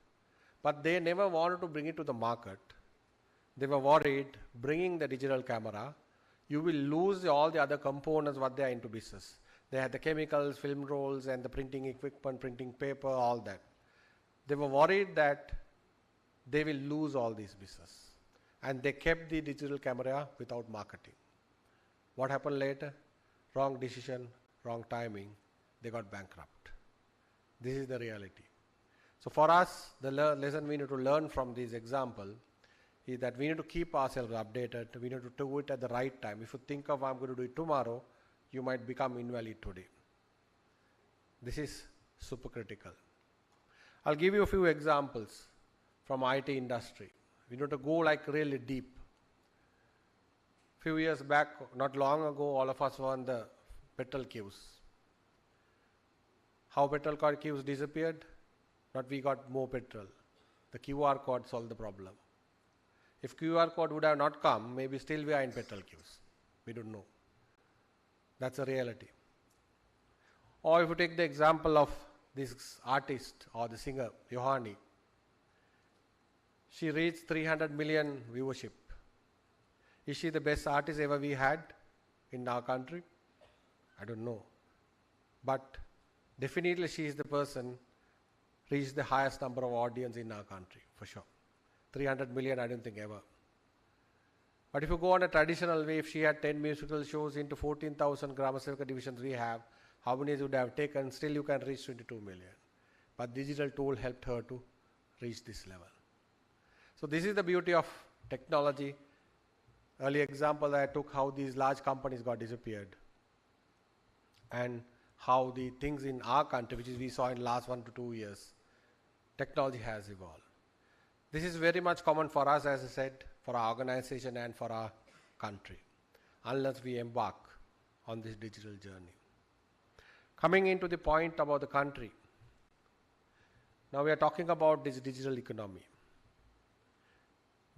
But they never wanted to bring it to the market. They were worried, bringing the digital camera, you will lose all the other components what they are into business. They had the chemicals, film rolls, and the printing equipment, printing paper, all that. They were worried that they will lose all this business. And they kept the digital camera without marketing. What happened later? Wrong decision, wrong timing, they got bankrupt. This is the reality. So for us, the lesson we need to learn from this example is that we need to keep ourselves updated. We need to do it at the right time. If you think of I'm going to do it tomorrow, you might become invalid today. This is super critical. I'll give you a few examples from IT industry. We need to go like really deep. Few years back, not long ago, all of us were on the petrol queues. How petrol car queues disappeared? Not we got more petrol. The QR code solved the problem. If QR code would have not come, maybe still we are in petrol queues. We don't know. That's a reality. Or if you take the example of this artist or the singer, Yohani. She reached 300 million viewership. Is she the best artist ever we had in our country? I don't know. But definitely she is the person reached the highest number of audience in our country, for sure. 300 million, I don't think ever. But if you go on a traditional way, if she had 10 musical shows into 14,000 Grama Sevaka divisions we have, how many would have taken? Still you can reach 22 million. But digital tool helped her to reach this level. So this is the beauty of technology. Early example that I took how these large companies got disappeared and how the things in our country, which is we saw in last 1 to 2 years, technology has evolved. This is very much common for us, as I said, for our organization and for our country, unless we embark on this digital journey. Coming into the point about the country. Now we are talking about this digital economy.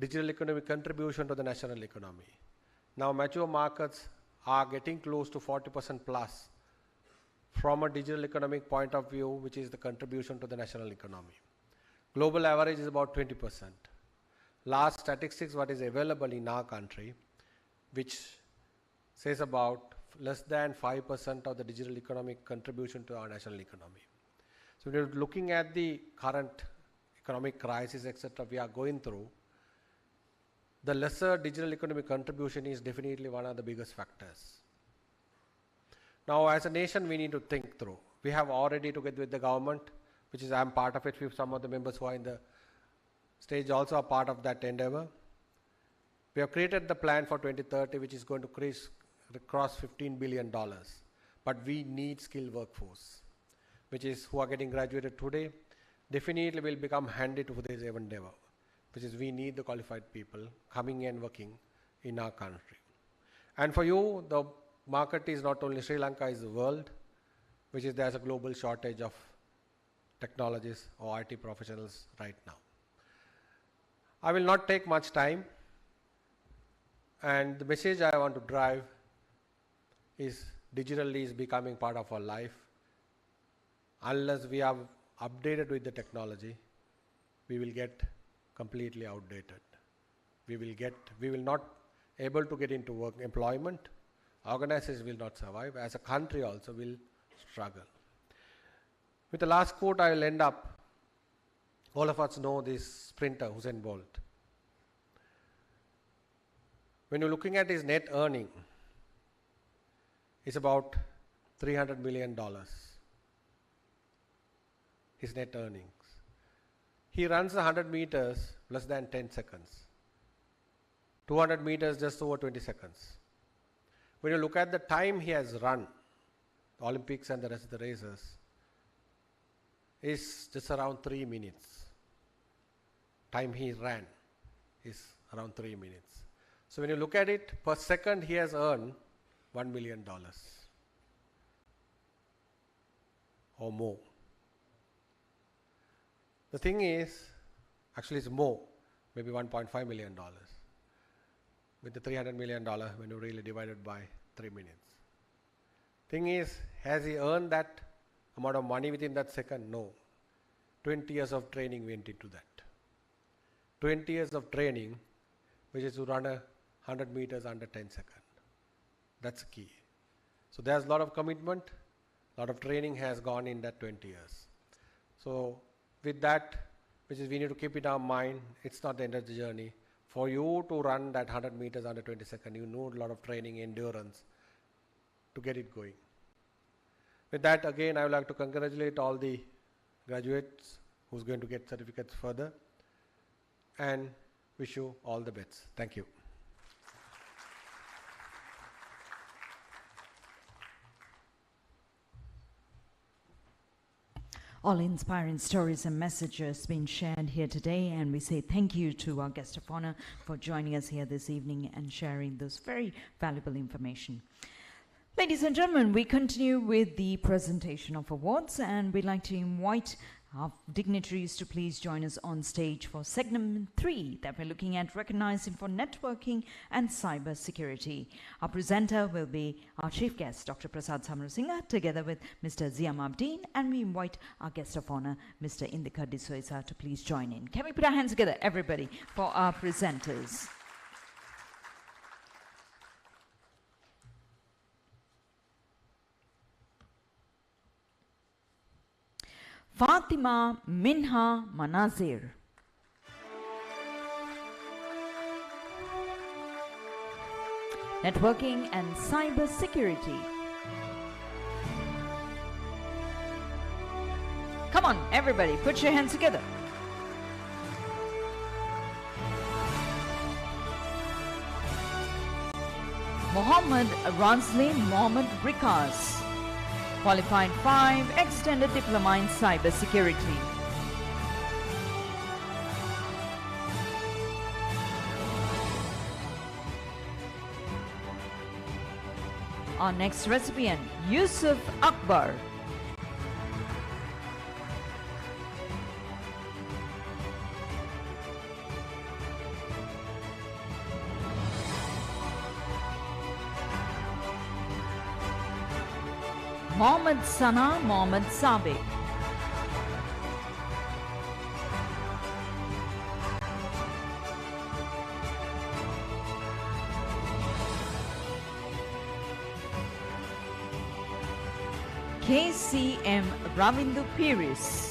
Digital economic contribution to the national economy. Now mature markets are getting close to 40% plus from a digital economic point of view, which is the contribution to the national economy. Global average is about 20%. Last statistics what is available in our country, which says about less than 5% of the digital economic contribution to our national economy. So we are looking at the current economic crisis, etc. we are going through. The lesser digital economic contribution is definitely one of the biggest factors. Now as a nation we need to think through. We have already together with the government, which is I am part of it, some of the members who are in the stage also are part of that endeavor. We have created the plan for 2030 which is going to cross $15 billion. But we need skilled workforce, which is who are getting graduated today, definitely will become handy to this endeavor, which is we need the qualified people coming and working in our country. And for you, the market is not only Sri Lanka, is the world, which is there's a global shortage of technologists or IT professionals right now. I will not take much time, and the message I want to drive is digitally is becoming part of our life. Unless we are updated with the technology, we will get completely outdated. We will not able to get into work employment. Organizations will not survive. As a country also will struggle. With the last quote I will end up. All of us know this sprinter, Usain Bolt. When you're looking at his net earning, it's about $300 million. His net earnings. He runs 100 meters less than 10 seconds. 200 meters just over 20 seconds. When you look at the time he has run, the Olympics and the rest of the races, is just around 3 minutes. Time he ran is around 3 minutes. So when you look at it, per second he has earned $1 million. or more. The thing is, actually it's more, maybe $1.5 million with the $300 million when you really divide it by 3 minutes. Thing is, has he earned that amount of money within that second? No. 20 years of training went into that. 20 years of training, which is to run 100 meters under 10 seconds. That's key. So there's a lot of commitment, a lot of training has gone in that 20 years. So with that, which is we need to keep in our mind, it's not the end of the journey. For you to run that 100 meters under 20 seconds, you need a lot of training, endurance to get it going. With that, again, I would like to congratulate all the graduates who's going to get certificates further and wish you all the best. Thank you. All inspiring stories and messages being shared here today, and we say thank you to our guest of honor for joining us here this evening and sharing this very valuable information. Ladies and gentlemen, we continue with the presentation of awards, and we'd like to invite our dignitaries to please join us on stage for segment 3 that we're looking at recognizing for networking and cyber security. Our presenter will be our chief guest, Dr. Prasad Samarasinghe, together with Mr. Ziam Abdeen, and we invite our guest of honor, Mr. Indika D'Souza, to please join in. Can we put our hands together, everybody, for our presenters? Fatima Minha Manazir. Networking and cyber security. Come on, everybody, put your hands together. Mohammed Razli Mohammed Rikas. Qualified 5, Extended Diploma in Cyber Security. Our next recipient, Yusuf Akbar. Mohammed Sana Mohammed Sabiq. KCM Ravindu Piris.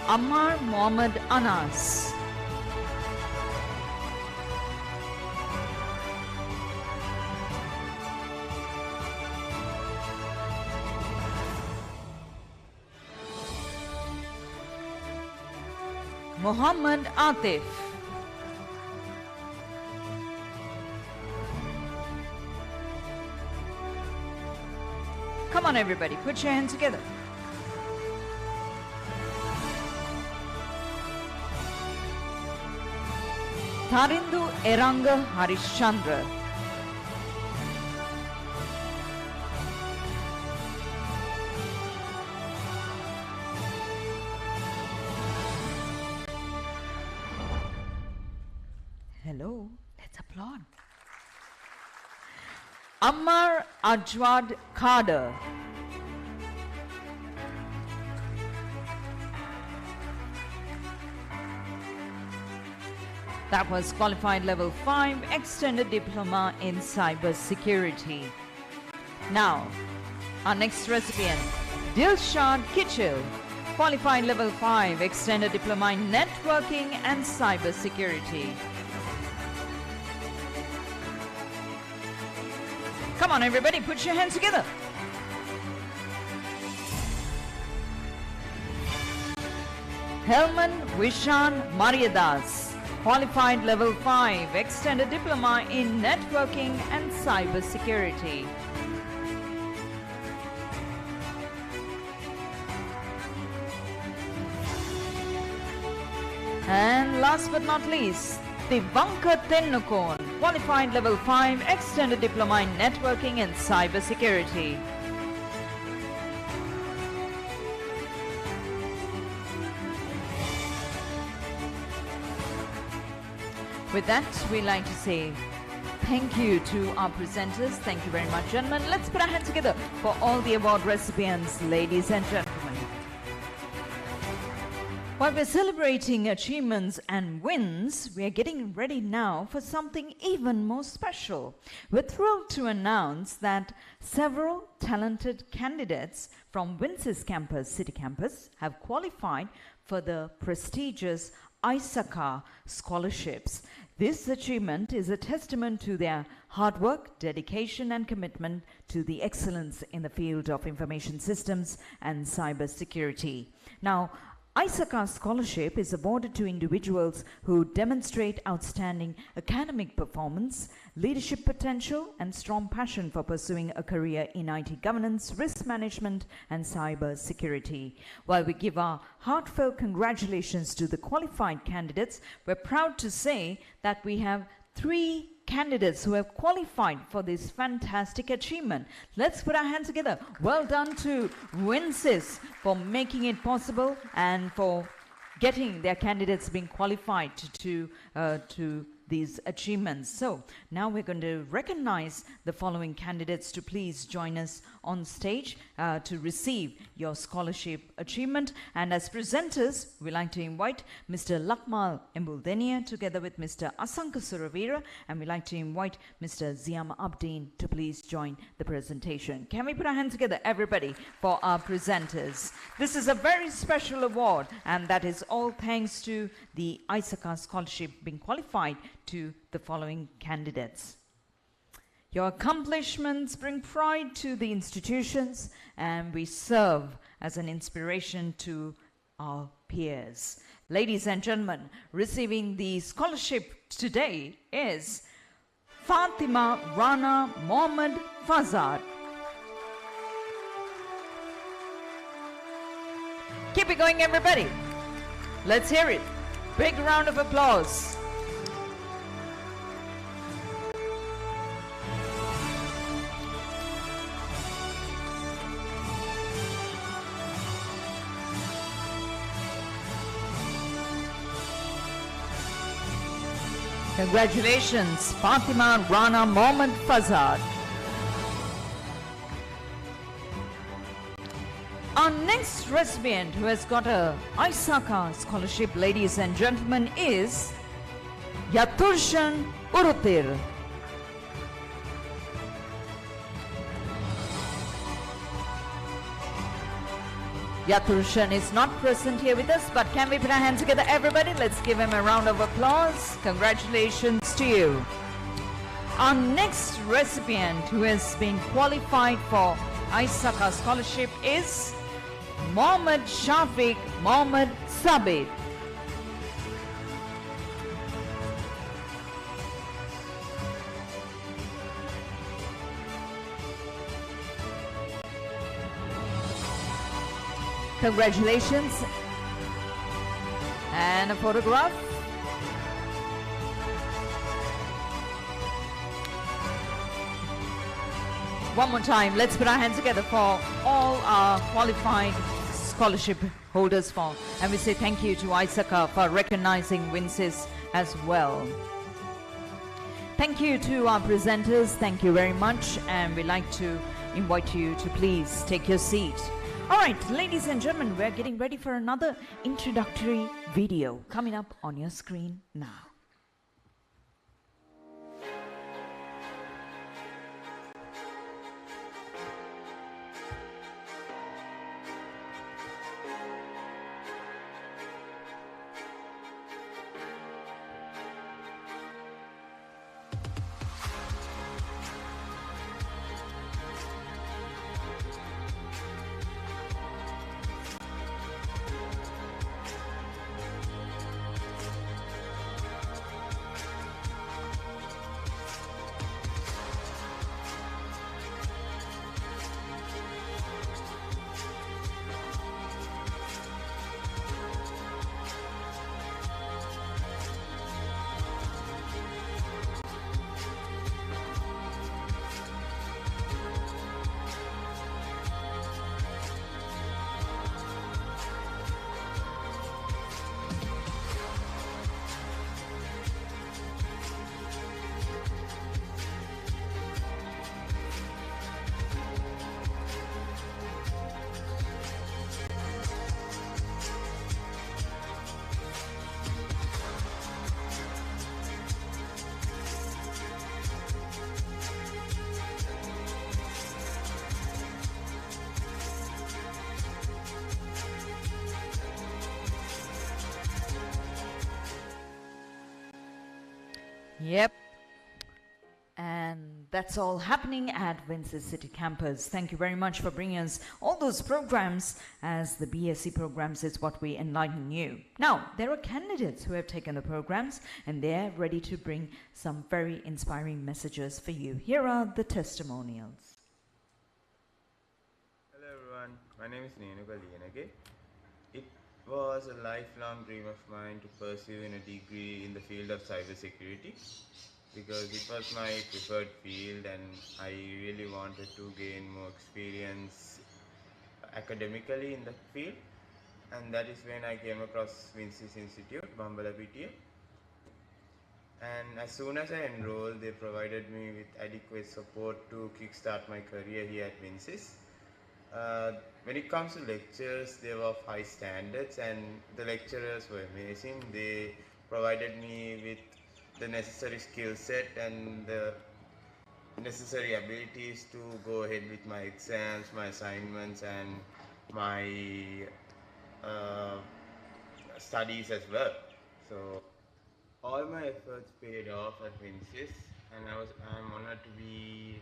Ammar Mohammed Anas. Muhammad Atif. Come on, everybody, put your hands together. Tharindu Eranga Harishchandra. Hello, let's applaud. Ammar Ajwad Kader. That was qualified level 5, extended diploma in cyber security. Now, our next recipient, Dilshad Kichil, qualified level 5, extended diploma in networking and cyber security. Come on, everybody, put your hands together. Helman Vishan Mariadas, qualified level 5, extended diploma in networking and cyber security. And last but not least, Divanka Tennukon, qualified level 5 extended diploma in networking and cybersecurity. With that, we'd like to say thank you to our presenters. Thank you very much, gentlemen. Let's put our hands together for all the award recipients, ladies and gentlemen. While we're celebrating achievements and wins, we are getting ready now for something even more special. We're thrilled to announce that several talented candidates from WinSYS campus, City Campus, have qualified for the prestigious ISACA scholarships. This achievement is a testament to their hard work, dedication, and commitment to the excellence in the field of information systems and cybersecurity. Now, ISACA scholarship is awarded to individuals who demonstrate outstanding academic performance, leadership potential, and strong passion for pursuing a career in IT governance, risk management, and cyber security. While we give our heartfelt congratulations to the qualified candidates, we're proud to say that we have 3 candidates who have qualified for this fantastic achievement. Let's put our hands together. Well done to WinSYS for making it possible and for getting their candidates being qualified to these achievements. So now we're going to recognize the following candidates to please join us on stage to receive your scholarship achievement. And as presenters, we'd like to invite Mr. Lakmal Embuldenia together with Mr. Asanka Suravira, and we'd like to invite Mr. Ziam Abdeen to please join the presentation. Can we put our hands together, everybody, for our presenters? This is a very special award, and that is all thanks to the ISACA scholarship being qualified to the following candidates. Your accomplishments bring pride to the institutions, and we serve as an inspiration to our peers. Ladies and gentlemen, receiving the scholarship today is Fatima Rana Mohammed Fazad. Keep it going, everybody. Let's hear it. Big round of applause. Congratulations, Fatima Rana Mohammed Fazad. Our next recipient who has got a ISACA scholarship, ladies and gentlemen, is Yaturshan Urutir. Yaturshan is not present here with us, but can we put our hands together, everybody? Let's give him a round of applause. Congratulations to you. Our next recipient who has been qualified for ISACA scholarship is Mohammed Shafiq Mohammed Sabit. Congratulations. And a photograph. One more time, let's put our hands together for all our qualified scholarship holders for, and we say thank you to ISACA for recognizing WinSYS as well. Thank you to our presenters, thank you very much, and we'd like to invite you to please take your seat. All right, ladies and gentlemen, we're getting ready for another introductory video coming up on your screen now. Yep. And that's all happening at WinSYS City Campus. Thank you very much for bringing us all those programs, as the BSc programs is what we enlighten you. Now, there are candidates who have taken the programs and they're ready to bring some very inspiring messages for you. Here are the testimonials. Hello everyone, my name is Nenuka. It was a lifelong dream of mine to pursue in a degree in the field of cybersecurity, because it was my preferred field and I really wanted to gain more experience academically in that field, and that is when I came across WinSYS Institute, Bambala PTA. And as soon as I enrolled, they provided me with adequate support to kickstart my career here at WinSYS. When it comes to lectures, they were of high standards and the lecturers were amazing. They provided me with the necessary skill set and the necessary abilities to go ahead with my exams, my assignments and my studies as well. So all my efforts paid off at WinSYS, and I'm honored to be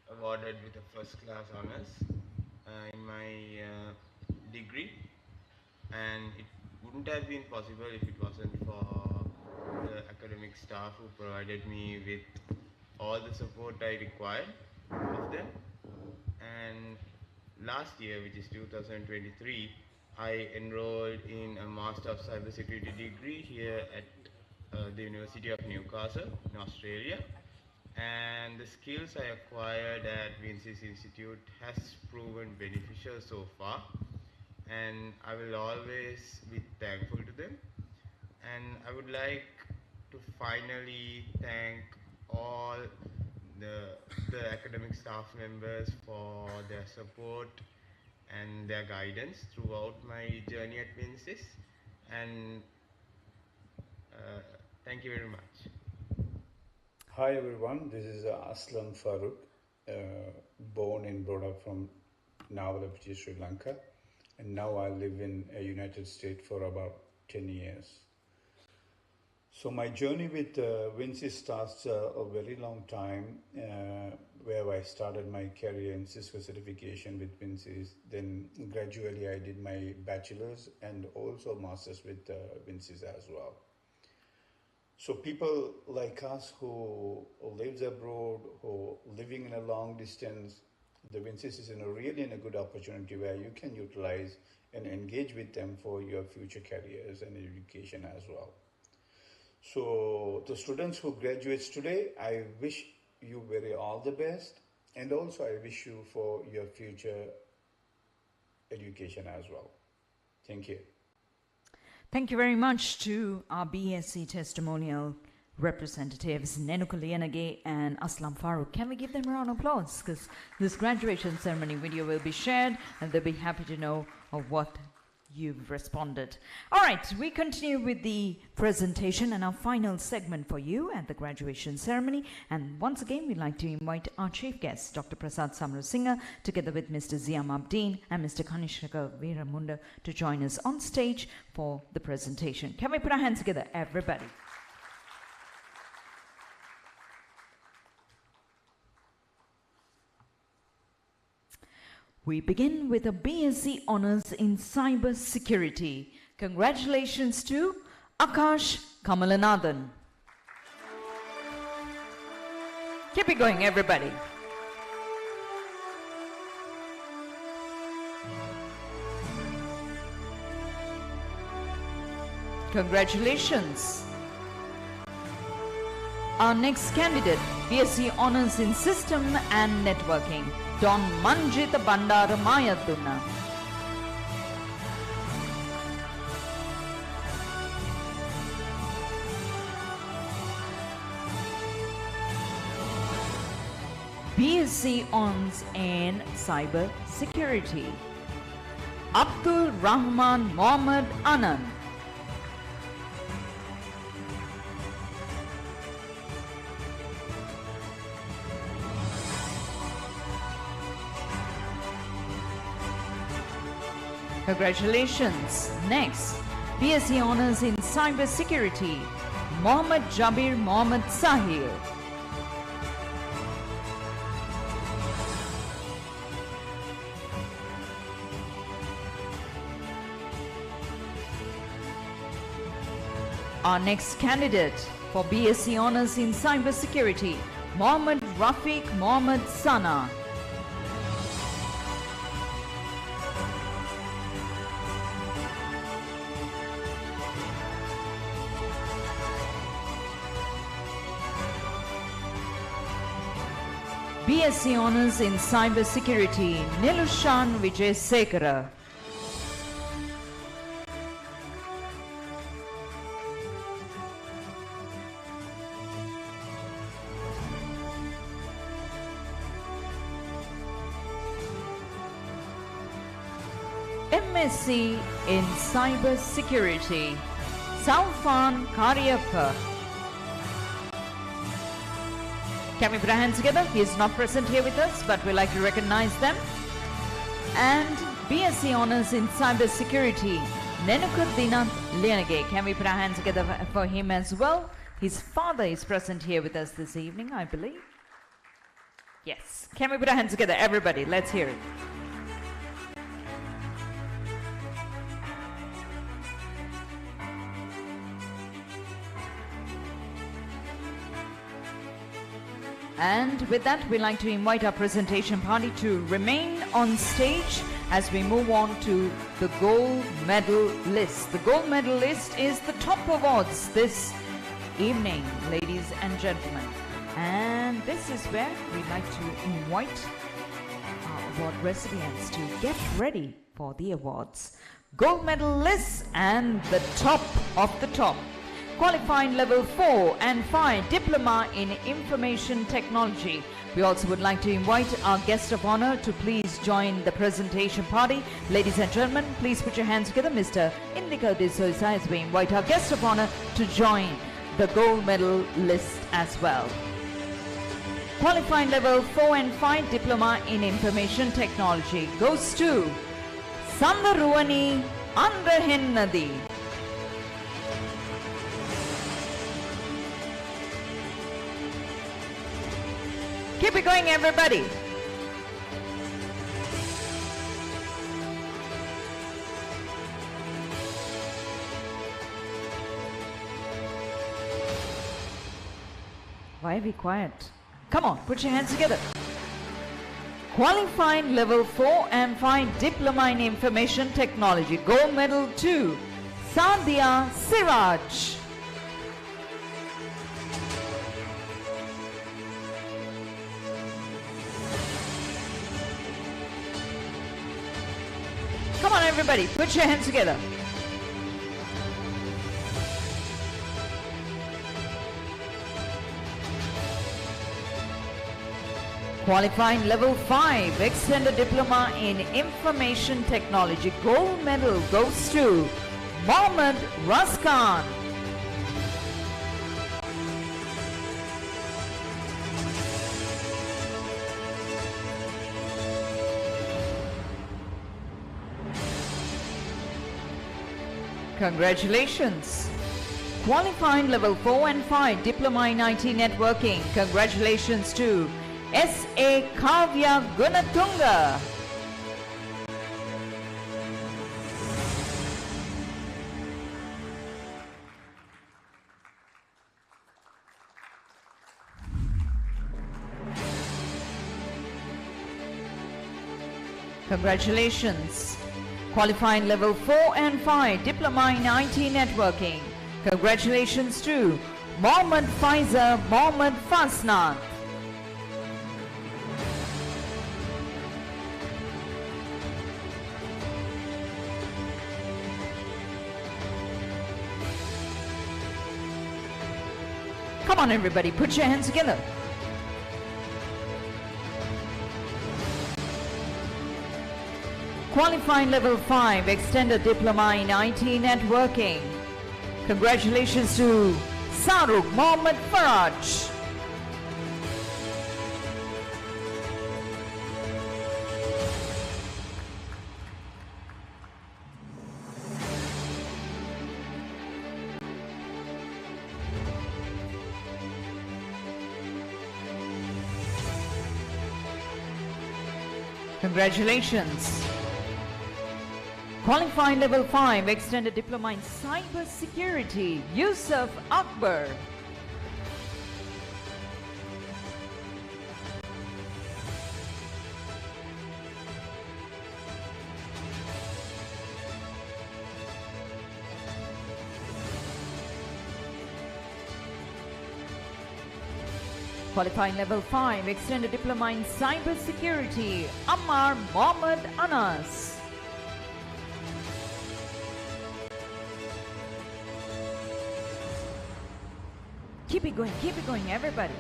awarded with a first class honors in my degree, and it wouldn't have been possible if it wasn't for the academic staff who provided me with all the support I required of them. And last year, which is 2023, I enrolled in a Master of Cybersecurity degree here at the University of Newcastle in Australia. And the skills I acquired at WinSYS Institute has proven beneficial so far, and I will always be thankful to them. And I would like to finally thank all the academic staff members for their support and their guidance throughout my journey at WinSYS, and thank you very much. Hi everyone, this is Aslam Farooq, born and brought up from Valedictorian, Sri Lanka, and now I live in the United States for about 10 years. So my journey with WinSYS starts a very long time, where I started my career in Cisco certification with WinSYS. Then gradually I did my bachelor's and also master's with WinSYS as well. So people like us who lives abroad, who living in a long distance, the WinSYS is really in a good opportunity where you can utilize and engage with them for your future careers and education as well. So the students who graduates today, I wish you all the best, and also I wish you for your future education as well. Thank you. Thank you very much to our BSc testimonial representatives, Nenuka Liyanage and Aslam Farooq. Can we give them a round of applause? Because this graduation ceremony video will be shared and they'll be happy to know of what you've responded. All right, we continue with the presentation and our final segment for you at the graduation ceremony. And once again, we'd like to invite our chief guests, Dr. Prasad Samarasinha, together with Mr. Ziam Abdeen and Mr. Kanishka Veeramunda, to join us on stage for the presentation. Can we put our hands together, everybody? We begin with a BSc Honours in Cyber Security. Congratulations to Akash Kamalanathan. Keep it going, everybody. Congratulations. Our next candidate, BSc Honours in System and Networking, Don Manjit Bandara Mayadunna. BSc Honours in Cyber Security, Abdul Rahman Mohammad Anand. Congratulations. Next, BSc Honours in Cyber Security, Mohammad Jabir Mohammad Sahil. Our next candidate for BSc Honours in Cybersecurity, Mohammad Rafiq Mohammad Sana. BSc Honours in Cybersecurity, Nilushan Vijay Sekara. MSc in Cybersecurity, Saufan Karyappa. Can we put our hands together? He is not present here with us, but we like to recognize them. And BSc Honours in Cybersecurity, Nenukuddinath Lianage. Can we put our hands together for him as well? His father is present here with us this evening, I believe. Yes. Can we put our hands together, everybody? Let's hear it. And with that, we'd like to invite our presentation party to remain on stage as we move on to the gold medal list. The gold medal list is the top awards this evening, ladies and gentlemen. And this is where we'd like to invite our award recipients to get ready for the awards. Gold medal list and the top of the top. Qualifying level 4 and 5 diploma in information technology. We also would like to invite our guest of honor to please join the presentation party. Ladies and gentlemen, please put your hands together. Mr. Indika D'Souza, as we invite our guest of honor to join the gold medal list as well. Qualifying level 4 and 5 diploma in information technology goes to Sandaruani Andrahennadi. Keep it going, everybody. Why are we quiet? Come on, put your hands together. Qualifying level 4 and 5 diploma in information technology. Gold medal 2, Sadia Siraj. Come on, everybody, put your hands together. Qualifying level 5, extended diploma in information technology. Gold medal goes to Mohammad Raskan. Congratulations. Qualifying level 4 and 5 diploma in IT networking. Congratulations to S.A. Kavya Gunatunga. Congratulations. Qualifying level 4 and 5 diploma in IT networking. Congratulations to Mohammad Faiza Mohammad Fasnath. Come on, everybody, put your hands together. Qualifying level 5 extended diploma in IT networking. Congratulations to Saruk Mohammad Faraj. Congratulations. Qualified Level 5 Extended Diploma in Cyber Security, Yusuf Akbar. Qualified Level 5 Extended Diploma in Cyber Security, Ammar Mohammed Anas. Keep it going, everybody.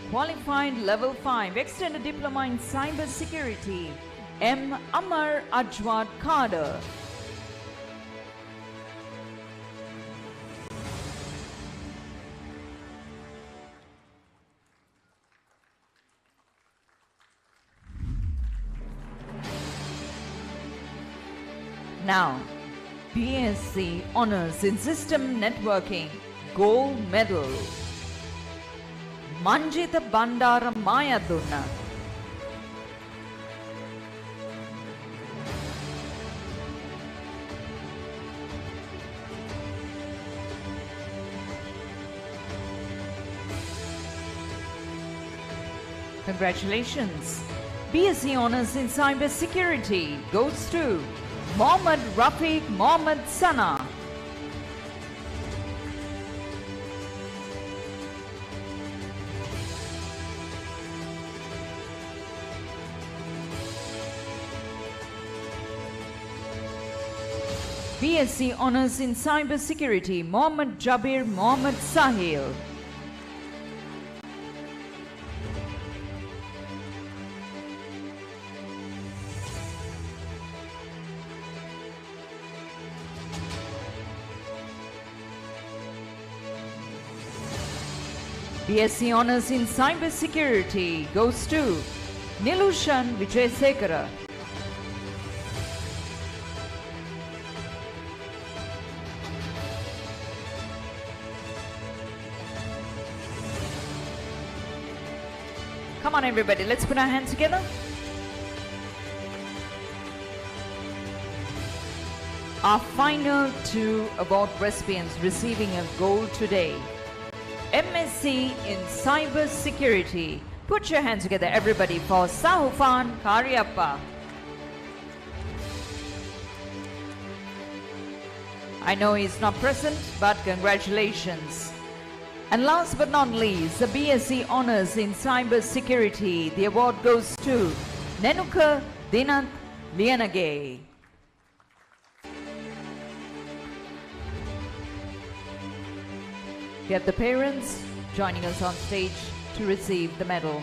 Qualified Level 5 Extended Diploma in Cyber Security, M. Ammar Ajwad Kader. Now, BSc Honours in System Networking, Gold Medal, Manjita Bandara Mayadunna. Congratulations. BSc Honours in Cyber Security goes to Mohammed Rafiq Mohammed Sana. BSc Honours in Cyber Security, Mohammed Jabir Mohammed Sahil. BSc Honours in Cyber Security goes to Nilushan Vijayasekara. Come on everybody, let's put our hands together. Our final two award recipients receiving a gold today. MSc in Cyber Security. Put your hands together everybody for Sahufan Karyappa. I know he's not present, but congratulations. And last but not least, the BSc Honours in Cyber Security. The award goes to Nenuka Dinat Lianage. We have the parents joining us on stage to receive the medal.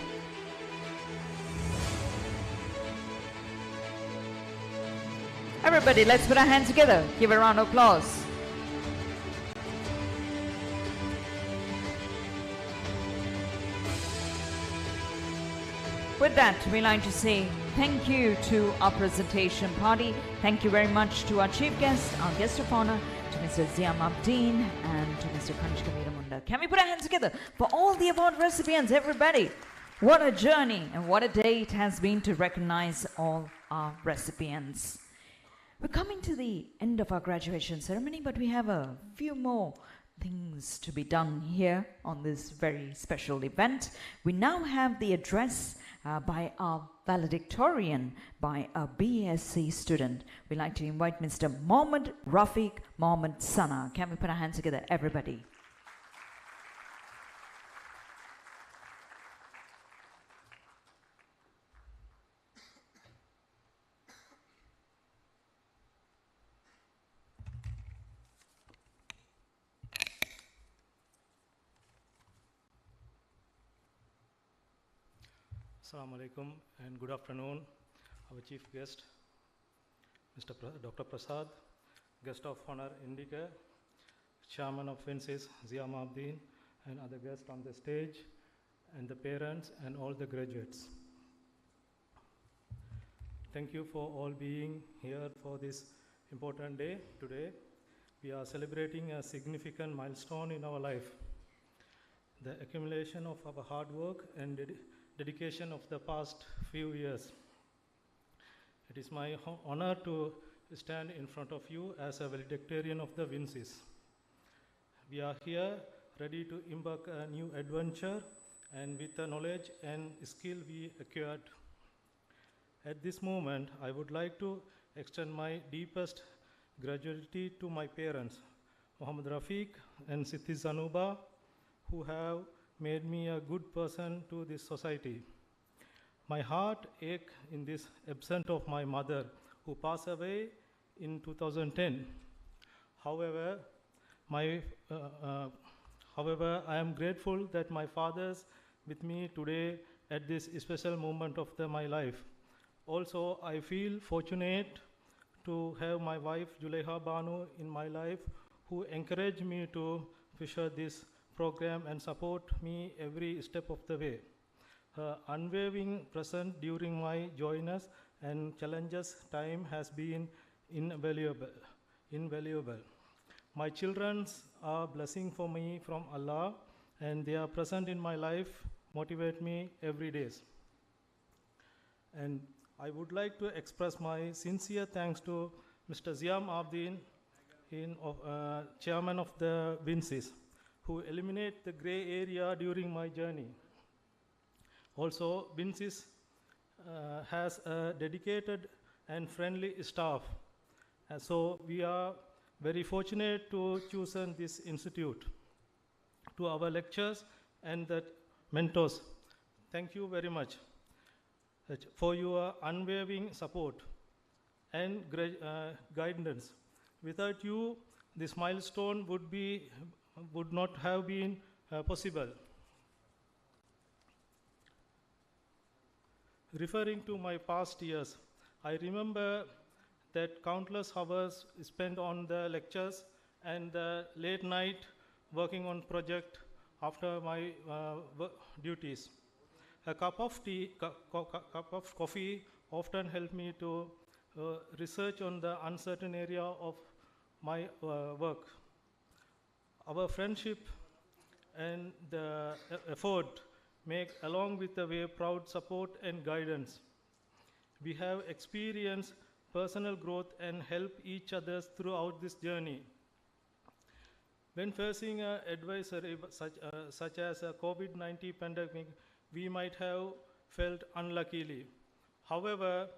Everybody, let's put our hands together. Give a round of applause. With that, we like to say thank you to our presentation party. Thank you very much to our chief guest, our guest of honor, to Mr. Ziam Abdeen and to Mr. Kanishka Veeramunda. Can we put our hands together for all the award recipients, everybody? What a journey and what a day it has been to recognize all our recipients. We're coming to the end of our graduation ceremony, but we have a few more things to be done here on this very special event. We now have the address by our valedictorian, by a BSc student. We'd like to invite Mr. Mohammed Rafiq Mohammed Sana. Can we put our hands together, everybody? Assalamu alaikum and good afternoon. Our chief guest, Dr. Prasad, guest of honor Indica, chairman of WinSYS, Ziam Abdeen, and other guests on the stage, and the parents and all the graduates. Thank you for all being here for this important day today. We are celebrating a significant milestone in our life. the accumulation of our hard work and dedication of the past few years. It is my honor to stand in front of you as a valedictorian of the WinSYS. We are here ready to embark a new adventure and with the knowledge and skill we acquired. At this moment, I would like to extend my deepest gratitude to my parents, Muhammad Rafiq and Siti Zanuba, who have made me a good person to this society. My heart aches in this absence of my mother, who passed away in 2010. However, I am grateful that my father's with me today at this special moment of my life. Also, I feel fortunate to have my wife, Julaiha Banu, in my life, who encouraged me to pursue this program and support me every step of the way. Her unwavering presence during my joyous and challenges time has been invaluable. My children are a blessing for me from Allah, and they are present in my life, motivate me every day. And I would like to express my sincere thanks to Mr. Ziam Abdin, chairman of the WinSYS, who eliminate the gray area during my journey. Also, WinSYS has a dedicated and friendly staff. So we are very fortunate to choose this institute. To our lecturers and the mentors, thank you very much for your unwavering support and guidance. Without you, this milestone would not have been possible. Referring to my past years, I remember that countless hours spent on the lectures and the late night working on project after my duties. A cup of coffee often helped me to research on the uncertain area of my work. Our friendship and the effort make, along with the way, proud support and guidance. We have experienced personal growth and help each other throughout this journey. When facing an advisory such as a COVID-19 pandemic, we might have felt unluckily. However,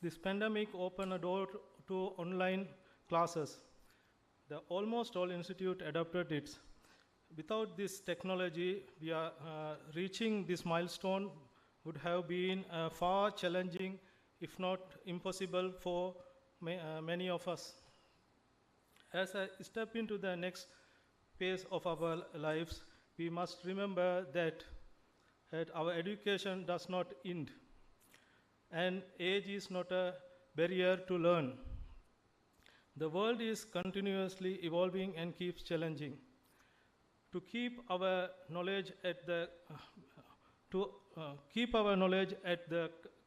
this pandemic opened a door to online classes. The almost all institutes adopted it. Without this technology, we are reaching this milestone would have been far challenging, if not impossible, for many of us. As I step into the next phase of our lives, we must remember that our education does not end, and age is not a barrier to learn. The world is continuously evolving and keeps challenging. To keep our knowledge at the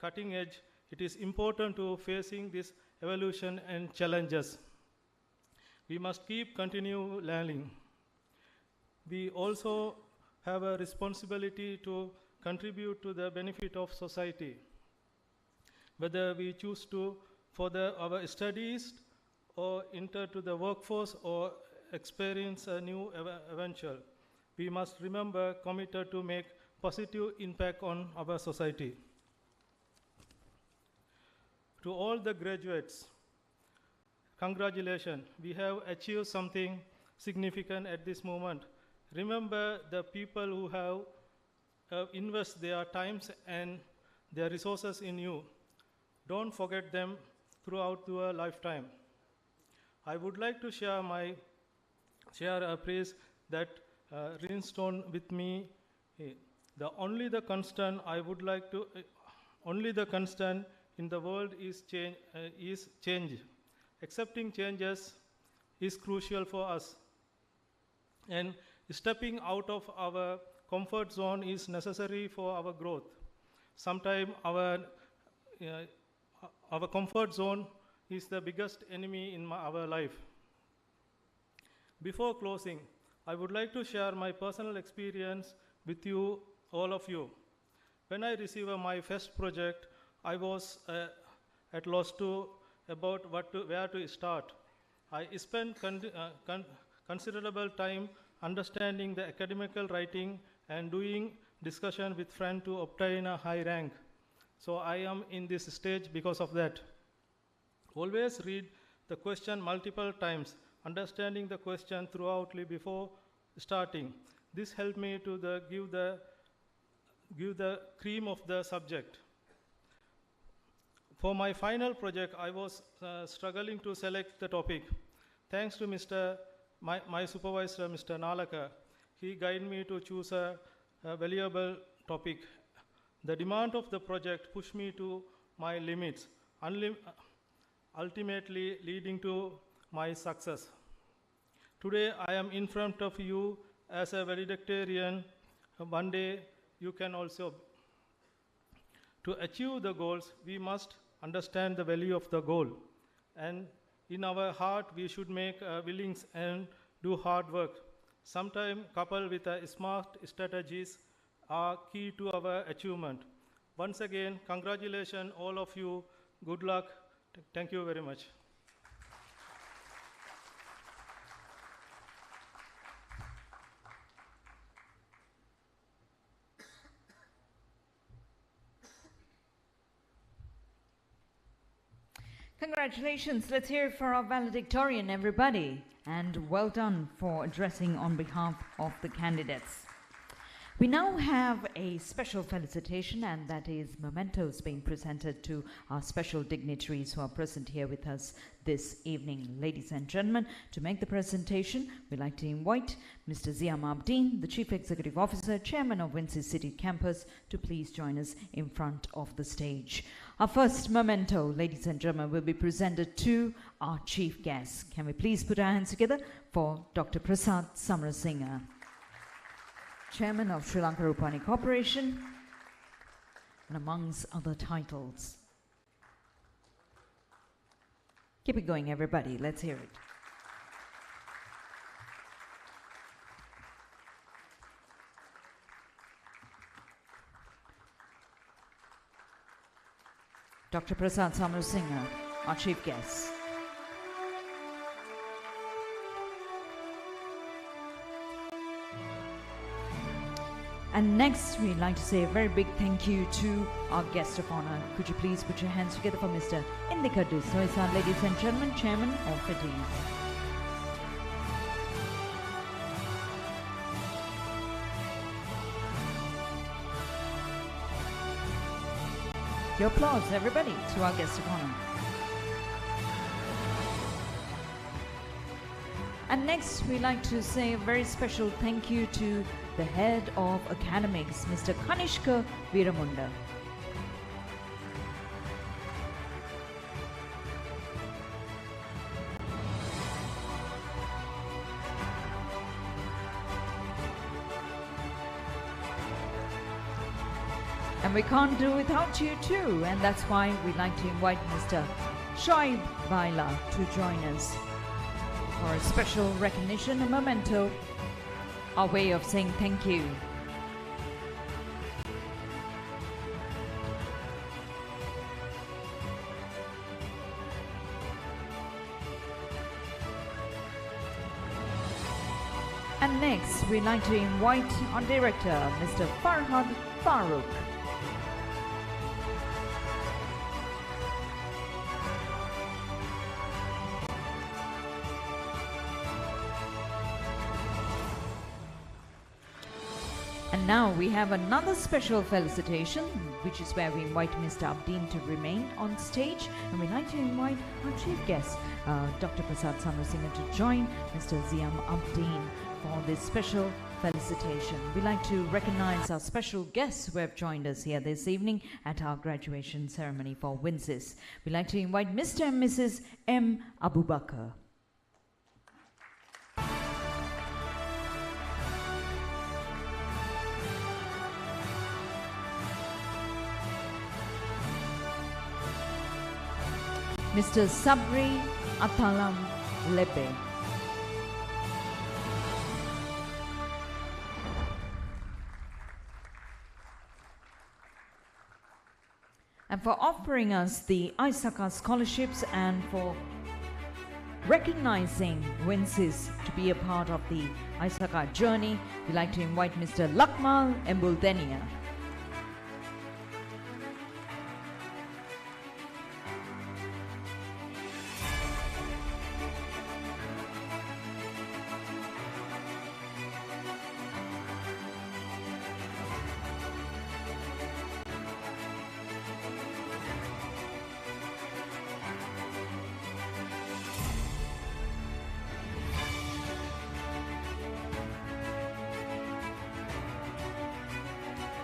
cutting edge, it is important to facing this evolution and challenges. We must continue learning. We also have a responsibility to contribute to the benefit of society. Whether we choose to further our studies or enter to the workforce or experience a new adventure, we must remember committed to make positive impact on our society. To all the graduates, congratulations, we have achieved something significant at this moment. Remember the people who have invested their times and their resources in you. Don't forget them throughout your lifetime. I would like to share a phrase that reinstone with me. Only the constant in the world is change. Accepting changes is crucial for us, and stepping out of our comfort zone is necessary for our growth. Sometimes our comfort zone is the biggest enemy in our life. Before closing, I would like to share my personal experience with you, all of you. When I received my first project, I was at loss to about where to start. I spent considerable time understanding the academical writing and doing discussion with friends to obtain a high rank. So I am in this stage because of that. Always read the question multiple times, understanding the question throughoutly before starting. This helped me to give the cream of the subject. For my final project, I was struggling to select the topic. Thanks to my supervisor, Mr. Nalaka, he guided me to choose a valuable topic. The demand of the project pushed me to my limits, ultimately leading to my success. Today, I am in front of you as a valedictorian. One day, you can also. To achieve the goals, we must understand the value of the goal. And in our heart, we should make willings and do hard work. Sometimes coupled with smart strategies are key to our achievement. Once again, congratulations all of you. Good luck. Thank you very much. Congratulations. Let's hear it for our valedictorian, everybody. And well done for addressing on behalf of the candidates. We now have a special felicitation, and that is mementos being presented to our special dignitaries who are present here with us this evening. Ladies and gentlemen, to make the presentation, we'd like to invite Mr. Ziam Abdeen, the Chief Executive Officer, Chairman of WinSYS City Campus, to please join us in front of the stage. Our first memento, ladies and gentlemen, will be presented to our chief guest. Can we please put our hands together for Dr. Prasad Samarasinha, Chairman of Sri Lanka Rupani Corporation, and amongst other titles. Keep it going, everybody. Let's hear it. Dr. Prasad Samarasinha, our chief guest. And next, we'd like to say a very big thank you to our guest of honor. Could you please put your hands together for Mr. Indika Dusoisan, ladies and gentlemen, Chairman of FITIS. Your applause, everybody, to our guest of honor. And next, we'd like to say a very special thank you to the head of academics, Mr. Kanishka Veeramunda. And we can't do without you too, and that's why we'd like to invite Mr. Shoaib Baila to join us for a special recognition, a memento, our way of saying thank you. And next, we'd like to invite our director, Mr. Farhad Farooq. And now we have another special felicitation, which is where we invite Mr. Abdeen to remain on stage. And we'd like to invite our chief guest, Dr. Prasad Samarasinha, to join Mr. Ziam Abdeen for this special felicitation. We'd like to recognize our special guests who have joined us here this evening at our graduation ceremony for WinSYS. We'd like to invite Mr. and Mrs. M. Abubakar. Mr. Sabri Atalam Lepe. and for offering us the ISACA scholarships and for recognizing WinSYS to be a part of the ISACA journey. We'd like to invite Mr. Lakmal Embuldenia.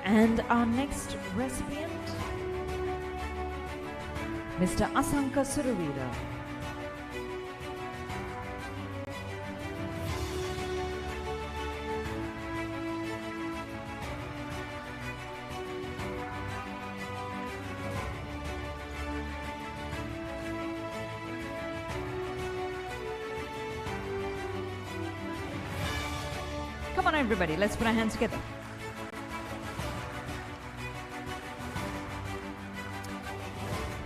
And our next recipient, Mr. Asanka Suravira. Come on everybody, let's put our hands together.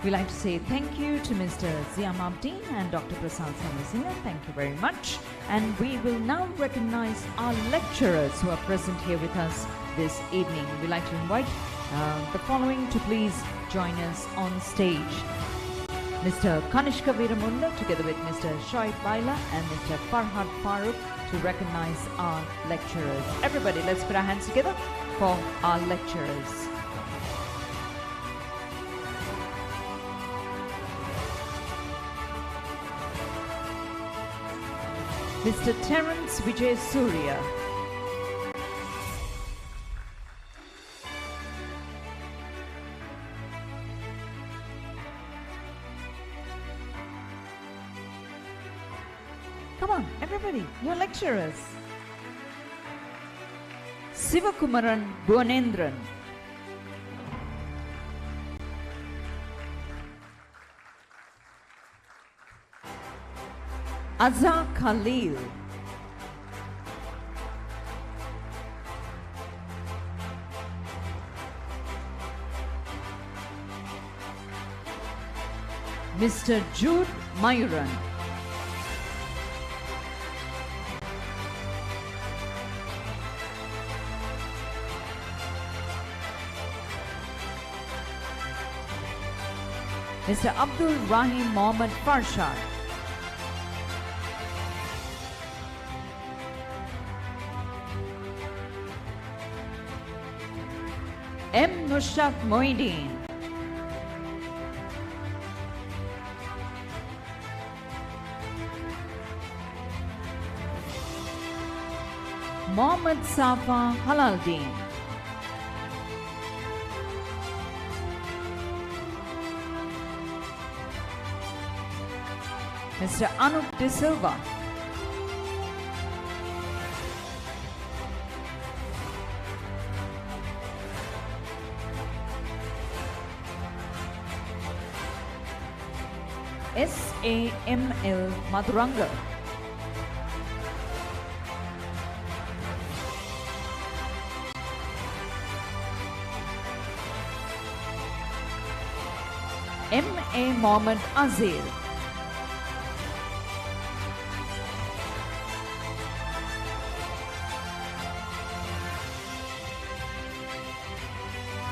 We'd like to say thank you to Mr. Ziam Abdeen and Dr. Prasad Samasinghe. Thank you very much. And we will now recognize our lecturers who are present here with us this evening. We'd like to invite the following to please join us on stage. Mr. Kanishka Veeramulla together with Mr. Shoaib Baila and Mr. Farhad Farooq to recognize our lecturers. Everybody, let's put our hands together for our lecturers. Mr. Terence Vijay Surya. Come on, everybody, your lecturers. Sivakumaran Bhuvanendran. Azza Khalil. Mr. Jude Mayuran. Mr. Abdul Rahim Mohammed Farshad. M. Nushat Moeddin. Mohammed Safa Halaldin. Mr. Anup De Silva. SAML Maduranga. MA Mohammed Azir.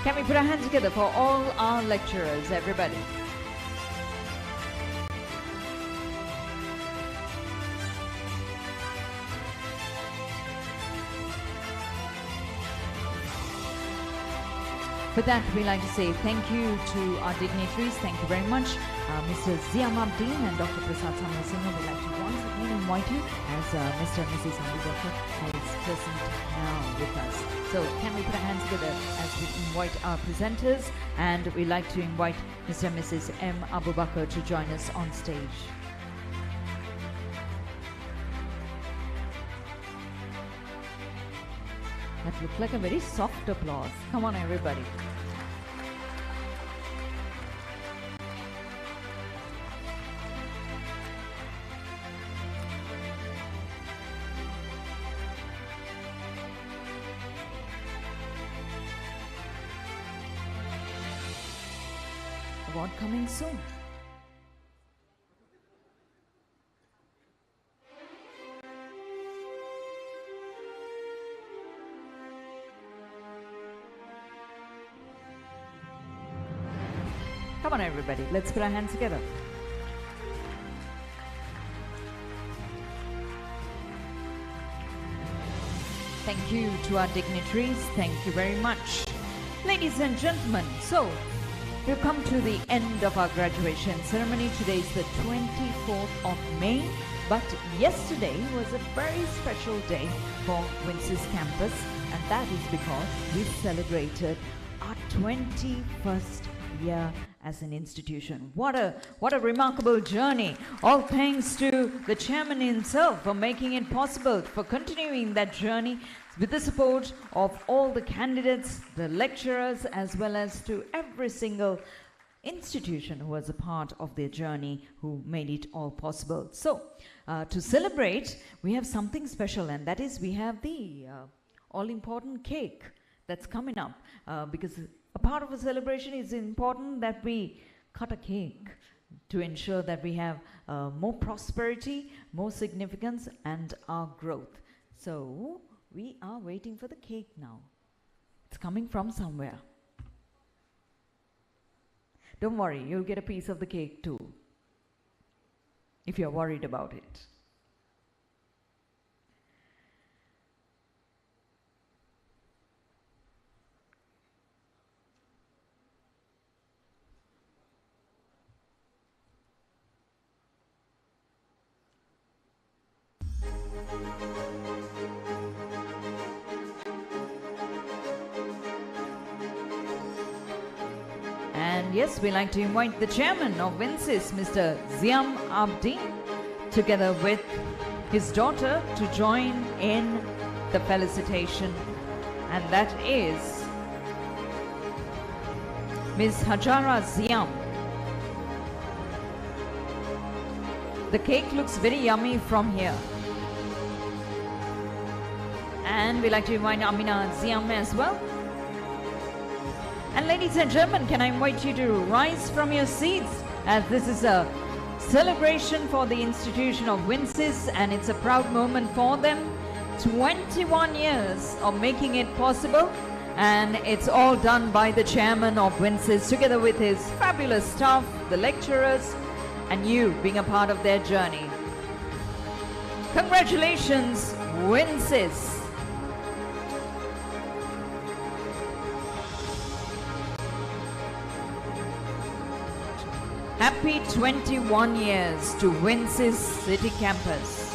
Can we put our hands together for all our lecturers, everybody? With that, we'd like to say thank you to our dignitaries. Thank you very much. Mr. Ziam Abdeen and Dr. Prasad Samasinghe would like to once again invite you as Mr. and Mrs. Abubakar is present now with us. So can we put our hands together as we invite our presenters, and we'd like to invite Mr. and Mrs. M. Abubakar to join us on stage. That looked like a very soft applause. Come on, everybody. God coming soon. Come on, everybody, let's put our hands together. Thank you to our dignitaries. Thank you very much. Ladies and gentlemen, so we've come to the end of our graduation ceremony. Today is the 24th of May, but yesterday was a very special day for WinSYS campus, and that is because we celebrated our 21st year as an institution. What a remarkable journey. All thanks to the chairman himself for making it possible, for continuing that journey with the support of all the candidates, the lecturers, as well as to every single institution who was a part of their journey, who made it all possible. So to celebrate, we have something special, and that is we have the all-important cake that's coming up, because a part of a celebration is important that we cut a cake to ensure that we have more prosperity, more significance, and our growth. So we are waiting for the cake now. It's coming from somewhere. Don't worry, you'll get a piece of the cake too, if you're worried about it. And yes, we like to invite the chairman of WinSYS, Mr. Ziam Abdi, together with his daughter to join in the felicitation. And that is Ms. Hajara Ziam. The cake looks very yummy from here. And we like to invite Amina Ziam as well. And ladies and gentlemen, can I invite you to rise from your seats, as this is a celebration for the institution of WinSYS, and it's a proud moment for them. 21 years of making it possible, and it's all done by the chairman of WinSYS together with his fabulous staff, the lecturers, and you being a part of their journey. Congratulations, WinSYS. Happy 21 years to WinSYS City Campus.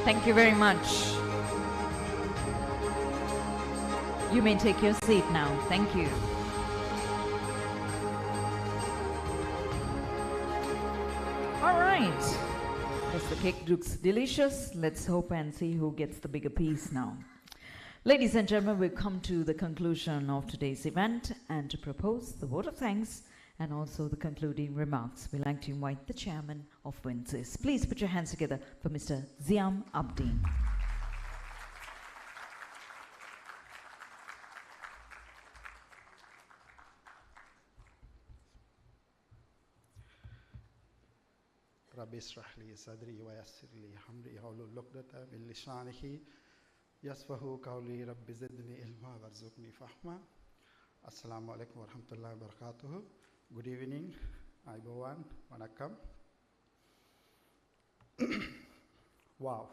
Thank you very much. You may take your seat now. Thank you. All right. Yes, the cake looks delicious. Let's hope and see who gets the bigger piece now. Ladies and gentlemen, we've come to the conclusion of today's event, and to propose the vote of thanks and also the concluding remarks, we'd like to invite the chairman of WinSYS. Please put your hands together for Mr. Ziam Abdi. Rabbi ishrah li sadri wa yassir li amri wahlul 'uqdatan min lisanihi yafqahu qawli. Rabbi zidni ilma warzuqni fahma. Assalamu alaikum wa rahmatullahi wa barakatuh. Good evening, Aibowan, Vanakkam. Wow,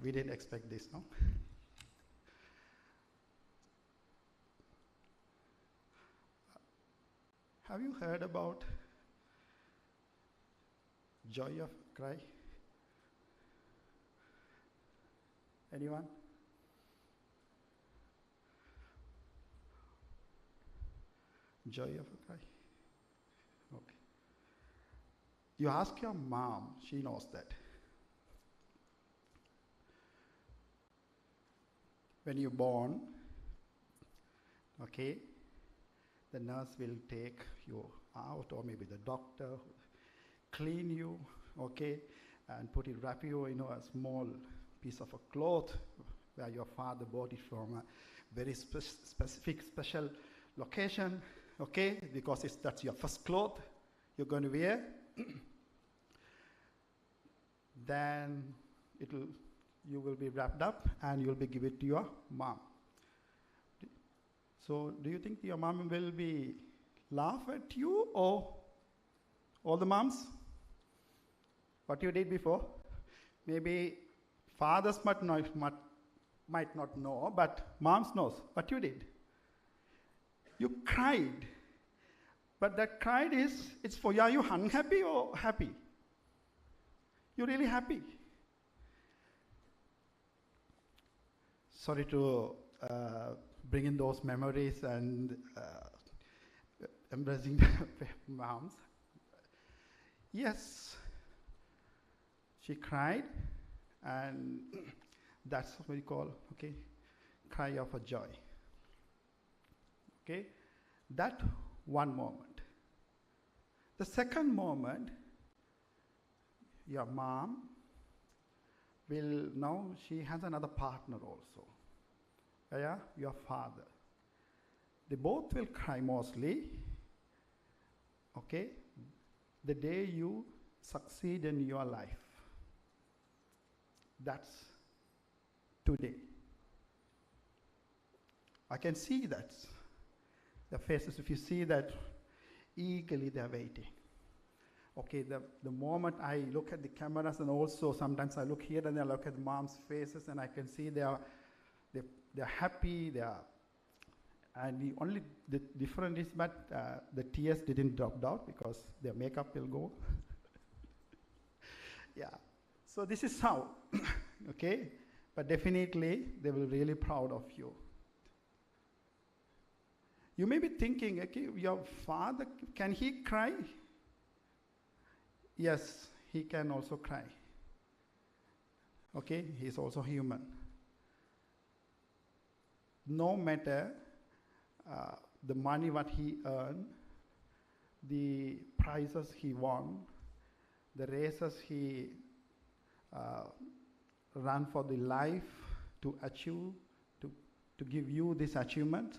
we didn't expect this, no? Have you heard about joy of cry? Anyone? Joy of a cry? Okay. You ask your mom, she knows that. When you're born, okay, the nurse will take you out, or maybe the doctor, clean you, okay, and wrap you in a small piece of a cloth where your father bought it from a very specific, special location, okay, because that's your first cloth you're going to wear. Then you will be wrapped up and you'll be given to your mom. So do you think your mom will be laugh at you or all the moms? What you did before? Maybe fathers might not know, but moms knows what you did. You cried. But that cried it's for you. Are you unhappy or happy? You're really happy. Sorry to bring in those memories and embracing the moms. Yes, she cried, and that's what we call, okay, cry of a joy. Okay, that one moment. The second moment, your mom now she has another partner also. Yeah, your father. They both will cry mostly, okay, the day you succeed in your life. That's today. I can see that. The faces, if you see that, eagerly they're waiting. Okay, the moment I look at the cameras, and also sometimes I look here and I look at the mom's faces, and I can see they're happy, and the difference is that the tears didn't drop out because their makeup will go. Yeah, so this is how, okay, but definitely they will really proud of you. You may be thinking, okay, your father, can he cry? Yes, he can also cry. Okay, he's also human. No matter the money what he earned, the prizes he won, the races he ran for the life to achieve, to give you this achievement.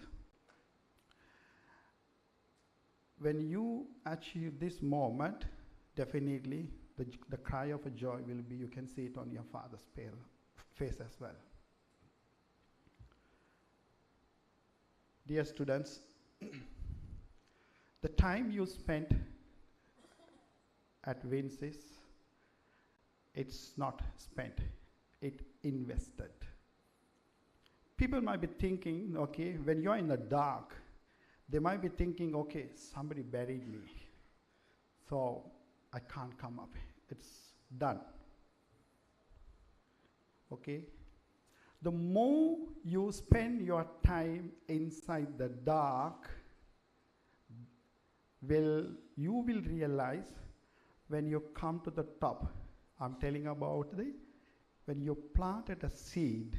When you achieve this moment, definitely the cry of a joy will be, you can see it on your father's face as well. Dear students, the time you spent at WinSYS, it's not spent, it invested. People might be thinking, okay, when you're in the dark, they might be thinking, okay, somebody buried me, so I can't come up. It's done. Okay? The more you spend your time inside the dark, you will realize when you come to the top. I'm telling about when you planted a seed,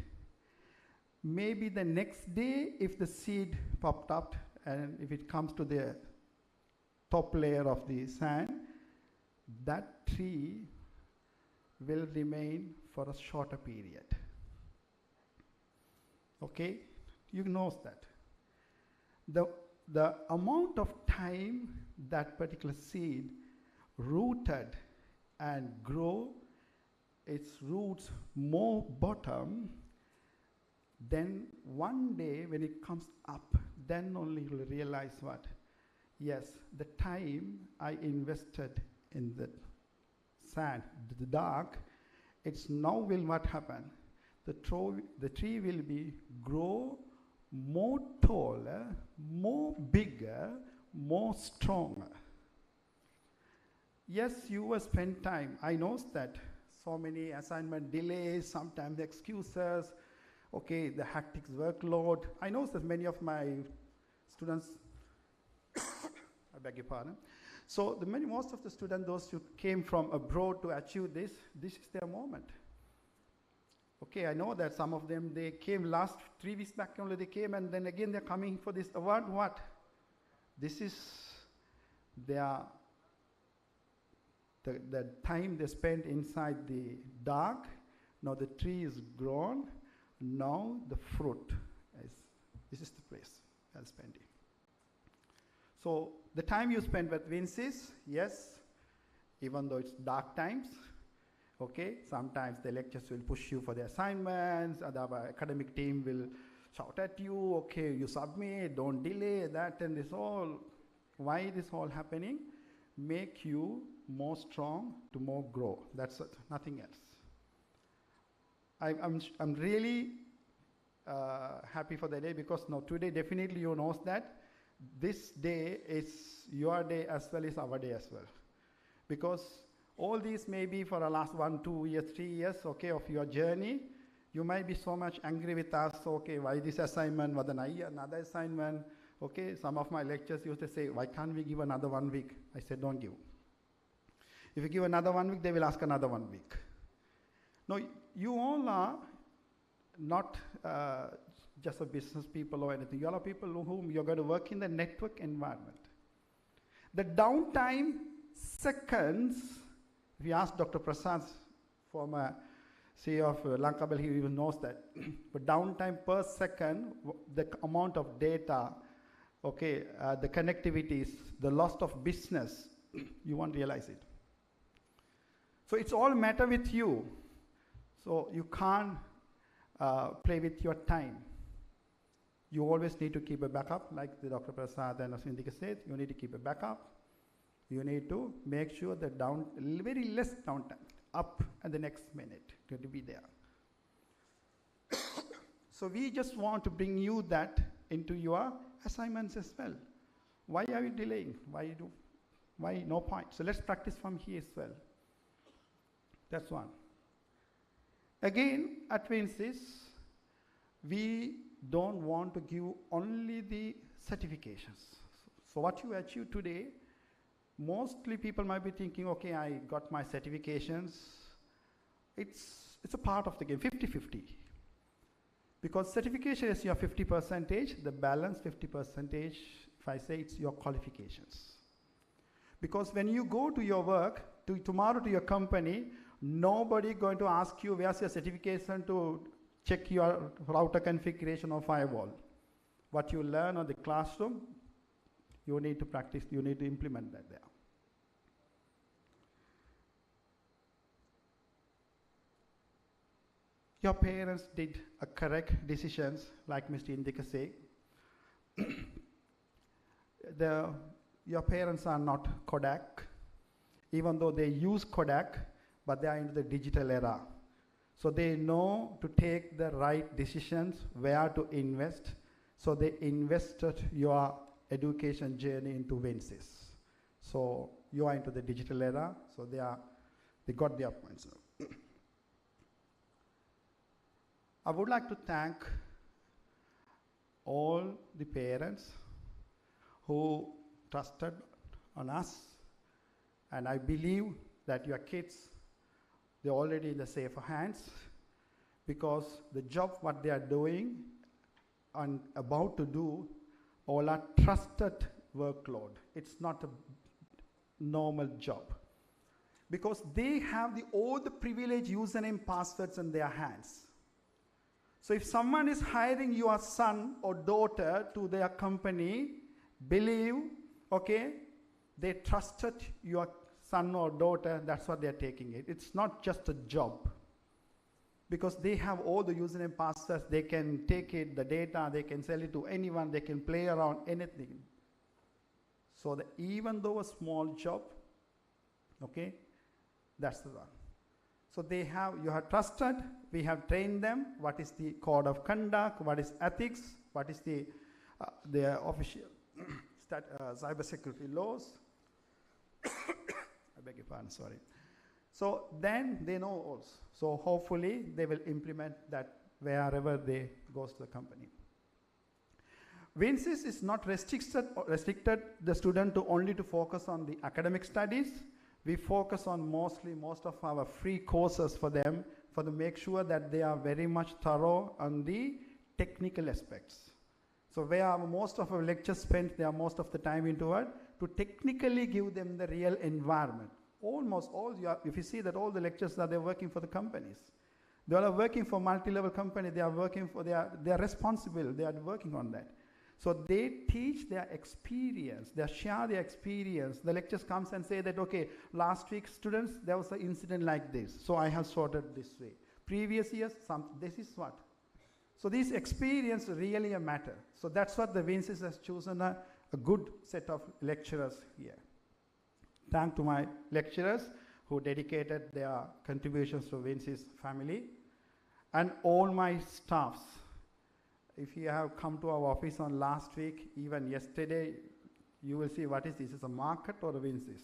maybe the next day if the seed popped up and if it comes to the top layer of the sand, that tree will remain for a shorter period. Okay? You know that. The amount of time that particular seed rooted and grow its roots more bottom, then one day when it comes up, then only you'll realize what? Yes, the time I invested in the sand, the dark, it's now will what happen? The tree will be grow more taller, more bigger, more stronger. Yes, you will spend time. I know that so many assignment delays, sometimes excuses, okay, the hectic workload. I know that many of my students, I beg your pardon. So most of the students, those who came from abroad to achieve this is their moment. Okay, I know that some of them, they came last 3 weeks back only they came, and then again they're coming for this award. What? This is the time they spend inside the dark Now the tree is grown. Now the fruit is, this is the place I'll spend it. So the time you spend with WinSYS, yes, even though it's dark times, okay, sometimes the lectures will push you for the assignments, and our academic team will shout at you, okay, you submit, don't delay, that, and this all. Why this all happening? Make you more strong to more grow. That's it, nothing else. I'm really happy for the day, because now today definitely you knows that this day is your day as well as our day as well. Because all these may be for the last 1, 2 years, 3 years, okay, of your journey. You might be so much angry with us, okay, why this assignment, what another assignment, okay. Some of my lectures used to say, why can't we give another 1 week? I said, don't give. If you give another 1 week, they will ask another 1 week. No, you all are not just a business people or anything. You all are people whom you're going to work in the network environment. The downtime seconds, if you ask Dr. Prasad, former CEO of Lankabel, he even knows that. But downtime per second, the amount of data, okay, the connectivities, the loss of business, you won't realize it. So it's all matter with you. So you can't play with your time. You always need to keep a backup, like the Dr. Prasad and Asindika said, you need to keep a backup. You need to make sure that very less downtime, up at the next minute, to be there. So we just want to bring you that into your assignments as well. Why are you delaying? Why no point? So let's practice from here as well. That's one. Again, at WinSYS, we don't want to give only the certifications. So what you achieve today, mostly people might be thinking, okay, I got my certifications. It's a part of the game, 50-50. Because certification is your 50%, the balance 50%, if I say it's your qualifications. Because when you go to your work, tomorrow to your company, nobody going to ask you where's your certification to check your router configuration or firewall. What you learn on the classroom, you need to practice, you need to implement that there. Your parents did a correct decisions, like Mr. Indika said. Your parents are not Kodak, even though they use Kodak, but they are into the digital era. So they know to take the right decisions, where to invest. So they invested your education journey into WinSYS. So you are into the digital era, so they got their points. I would like to thank all the parents who trusted on us, and I believe that your kids, they're already in the safer hands, because the job what they are doing and about to do all are trusted workload. It's not a normal job, because they have all the privileged username passwords in their hands. So if someone is hiring your son or daughter to their company, believe, okay, they trusted your son or daughter, that's what they're taking it. It's not just a job. Because they have all the username passwords, they can take it, the data, they can sell it to anyone, they can play around anything. So even though a small job, okay, that's the one. So you have trusted, we have trained them, what is the code of conduct, what is ethics, what is the official cybersecurity laws. I beg your pardon, sorry. So then they know also. So hopefully they will implement that wherever they goes to the company. WinSYS is not restricted the student to only to focus on the academic studies. We focus on most of our free courses for them, to make sure that they are very much thorough on the technical aspects. So where most of our lectures spent, they are most of the time into it, to technically give them the real environment. Almost all, if you see that all the lectures that they're working for the companies, They all are working for multi-level company. They are working for, they are responsible. They are working on that. So they teach their experience. They share their experience. The lectures comes and say that, okay, last week students, there was an incident like this. So I have sorted this way. Previous years, this is what. So these experience really a matter. So that's what the WinSYS has chosen a good set of lecturers here. Thank to my lecturers who dedicated their contributions to WinSYS family, and all my staffs. If you have come to our office on last week, even yesterday, you will see what is this. Is a market or a WinSYS?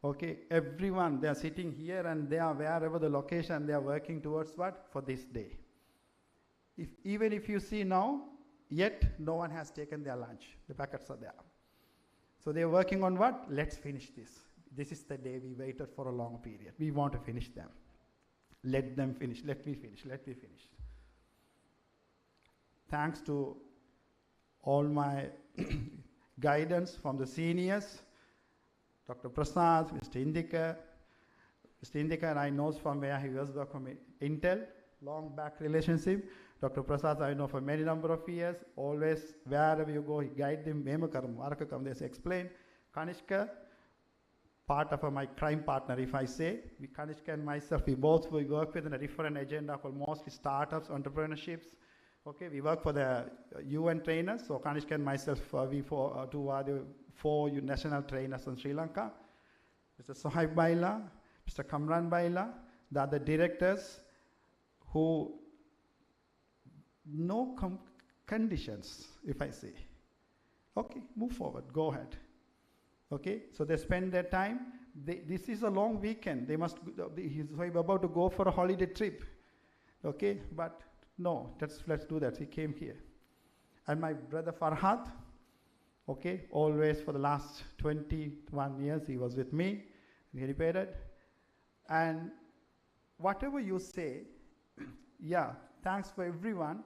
Okay, everyone, they are sitting here and they are wherever the location, they are working towards what? For this day. Even if you see now, yet no one has taken their lunch. The packets are there. So they are working on what? Let's finish this. This is the day we waited for a long period. We want to finish them. Let them finish. Let me finish. Let me finish. Thanks to all my guidance from the seniors, Dr. Prasad, Mr. Indika. Mr. Indika, I know from where he was working from Intel, long back relationship. Dr. Prasad, I know for many number of years, always, wherever you go, he guide them, they explain. Kanishka, part of my crime partner, if I say, Kanishka and myself, we both work with a different agenda called mostly startups, entrepreneurships. Okay, we work for the UN trainers, so Kanishka and myself, we two are the 4 national trainers in Sri Lanka. Mr. Sohaib Baila, Mr. Kamran Baila, the other directors who no conditions, if I say. Okay, move forward, go ahead. Okay, so they spend their time. This is a long weekend. They must, he's about to go for a holiday trip. Okay, but no, let's do that. He came here. And my brother Farhad, okay, always for the last 21 years, he was with me. He repeated. And whatever you say, yeah, thanks for everyone,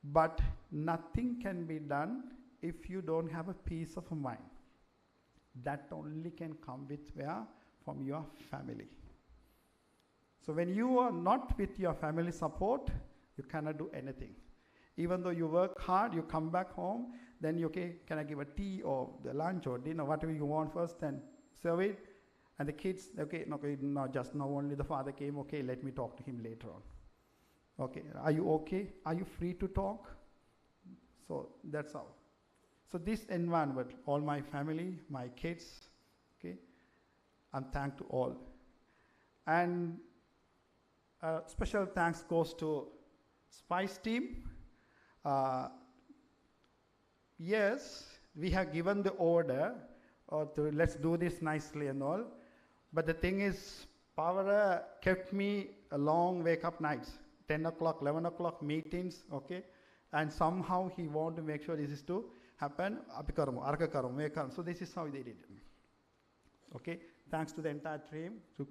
but nothing can be done if you don't have a peace of mind. That only can come with where? From your family. So when you are not with your family support, you cannot do anything. Even though you work hard, you come back home, then you, okay, can I give a tea or the lunch or dinner, whatever you want first, then serve it. And the kids, okay, no, just now only the father came, okay, let me talk to him later on. Okay, are you okay? Are you free to talk? So that's how. So this environment, all my family, my kids, okay, and thank to all. And special thanks goes to SPICE team. Yes, we have given the order, to let's do this nicely and all, but the thing is, Pavara kept me a long wake-up nights, 10 o'clock, 11 o'clock meetings, okay, and somehow he wanted to make sure this is to happen, so this is how they did it. Okay, thanks to the entire team, to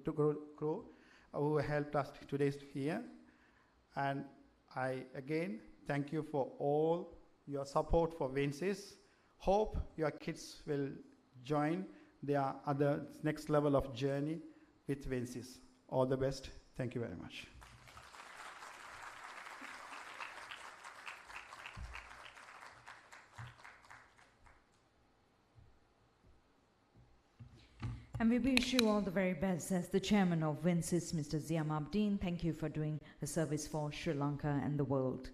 crew, who helped us today here. And I again thank you for all your support for WinSYS. Hope your kids will join their other next level of journey with WinSYS. All the best. Thank you very much. And we wish you all the very best. As the chairman of WinSYS, Mr. Ziam Abdeen, thank you for doing a service for Sri Lanka and the world.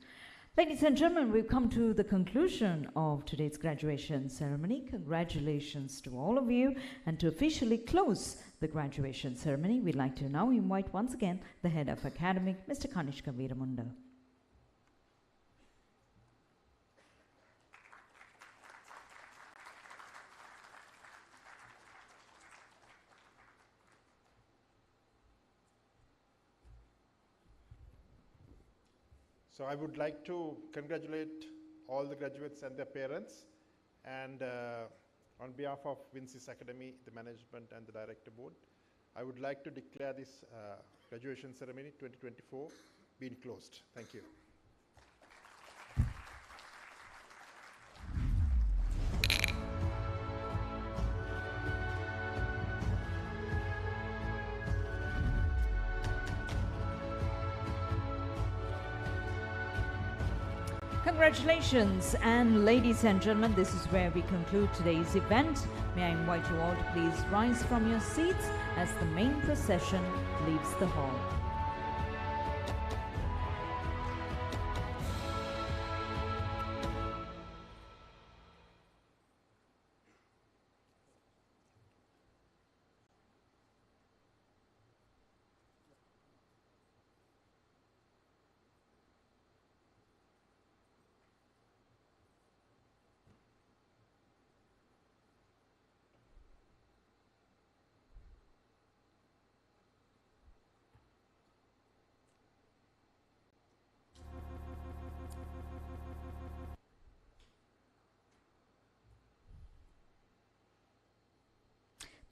Ladies and gentlemen, we've come to the conclusion of today's graduation ceremony. Congratulations to all of you. And to officially close the graduation ceremony, we'd like to now invite once again the head of academic, Mr. Kanishka Veeramunda. So I would like to congratulate all the graduates and their parents, and on behalf of WinSYS Academy, the management and the director board, I would like to declare this graduation ceremony 2024 being closed. Thank you. Congratulations, and ladies and gentlemen, this is where we conclude today's event. May I invite you all to please rise from your seats as the main procession leaves the hall.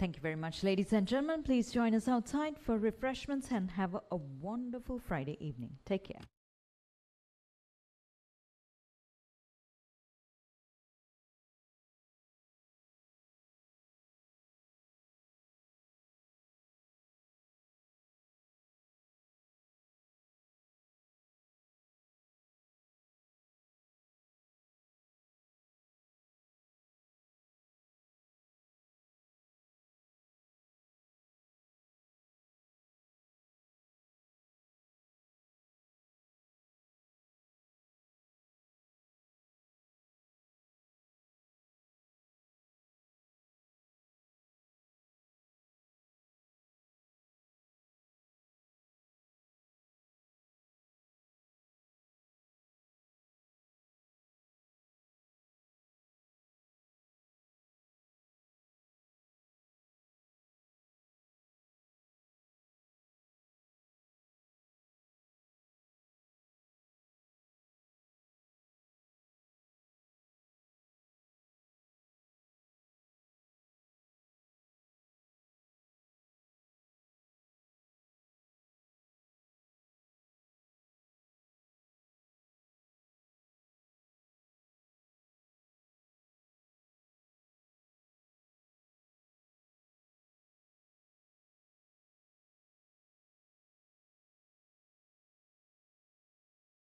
Thank you very much, ladies and gentlemen. Please join us outside for refreshments and have a wonderful Friday evening. Take care.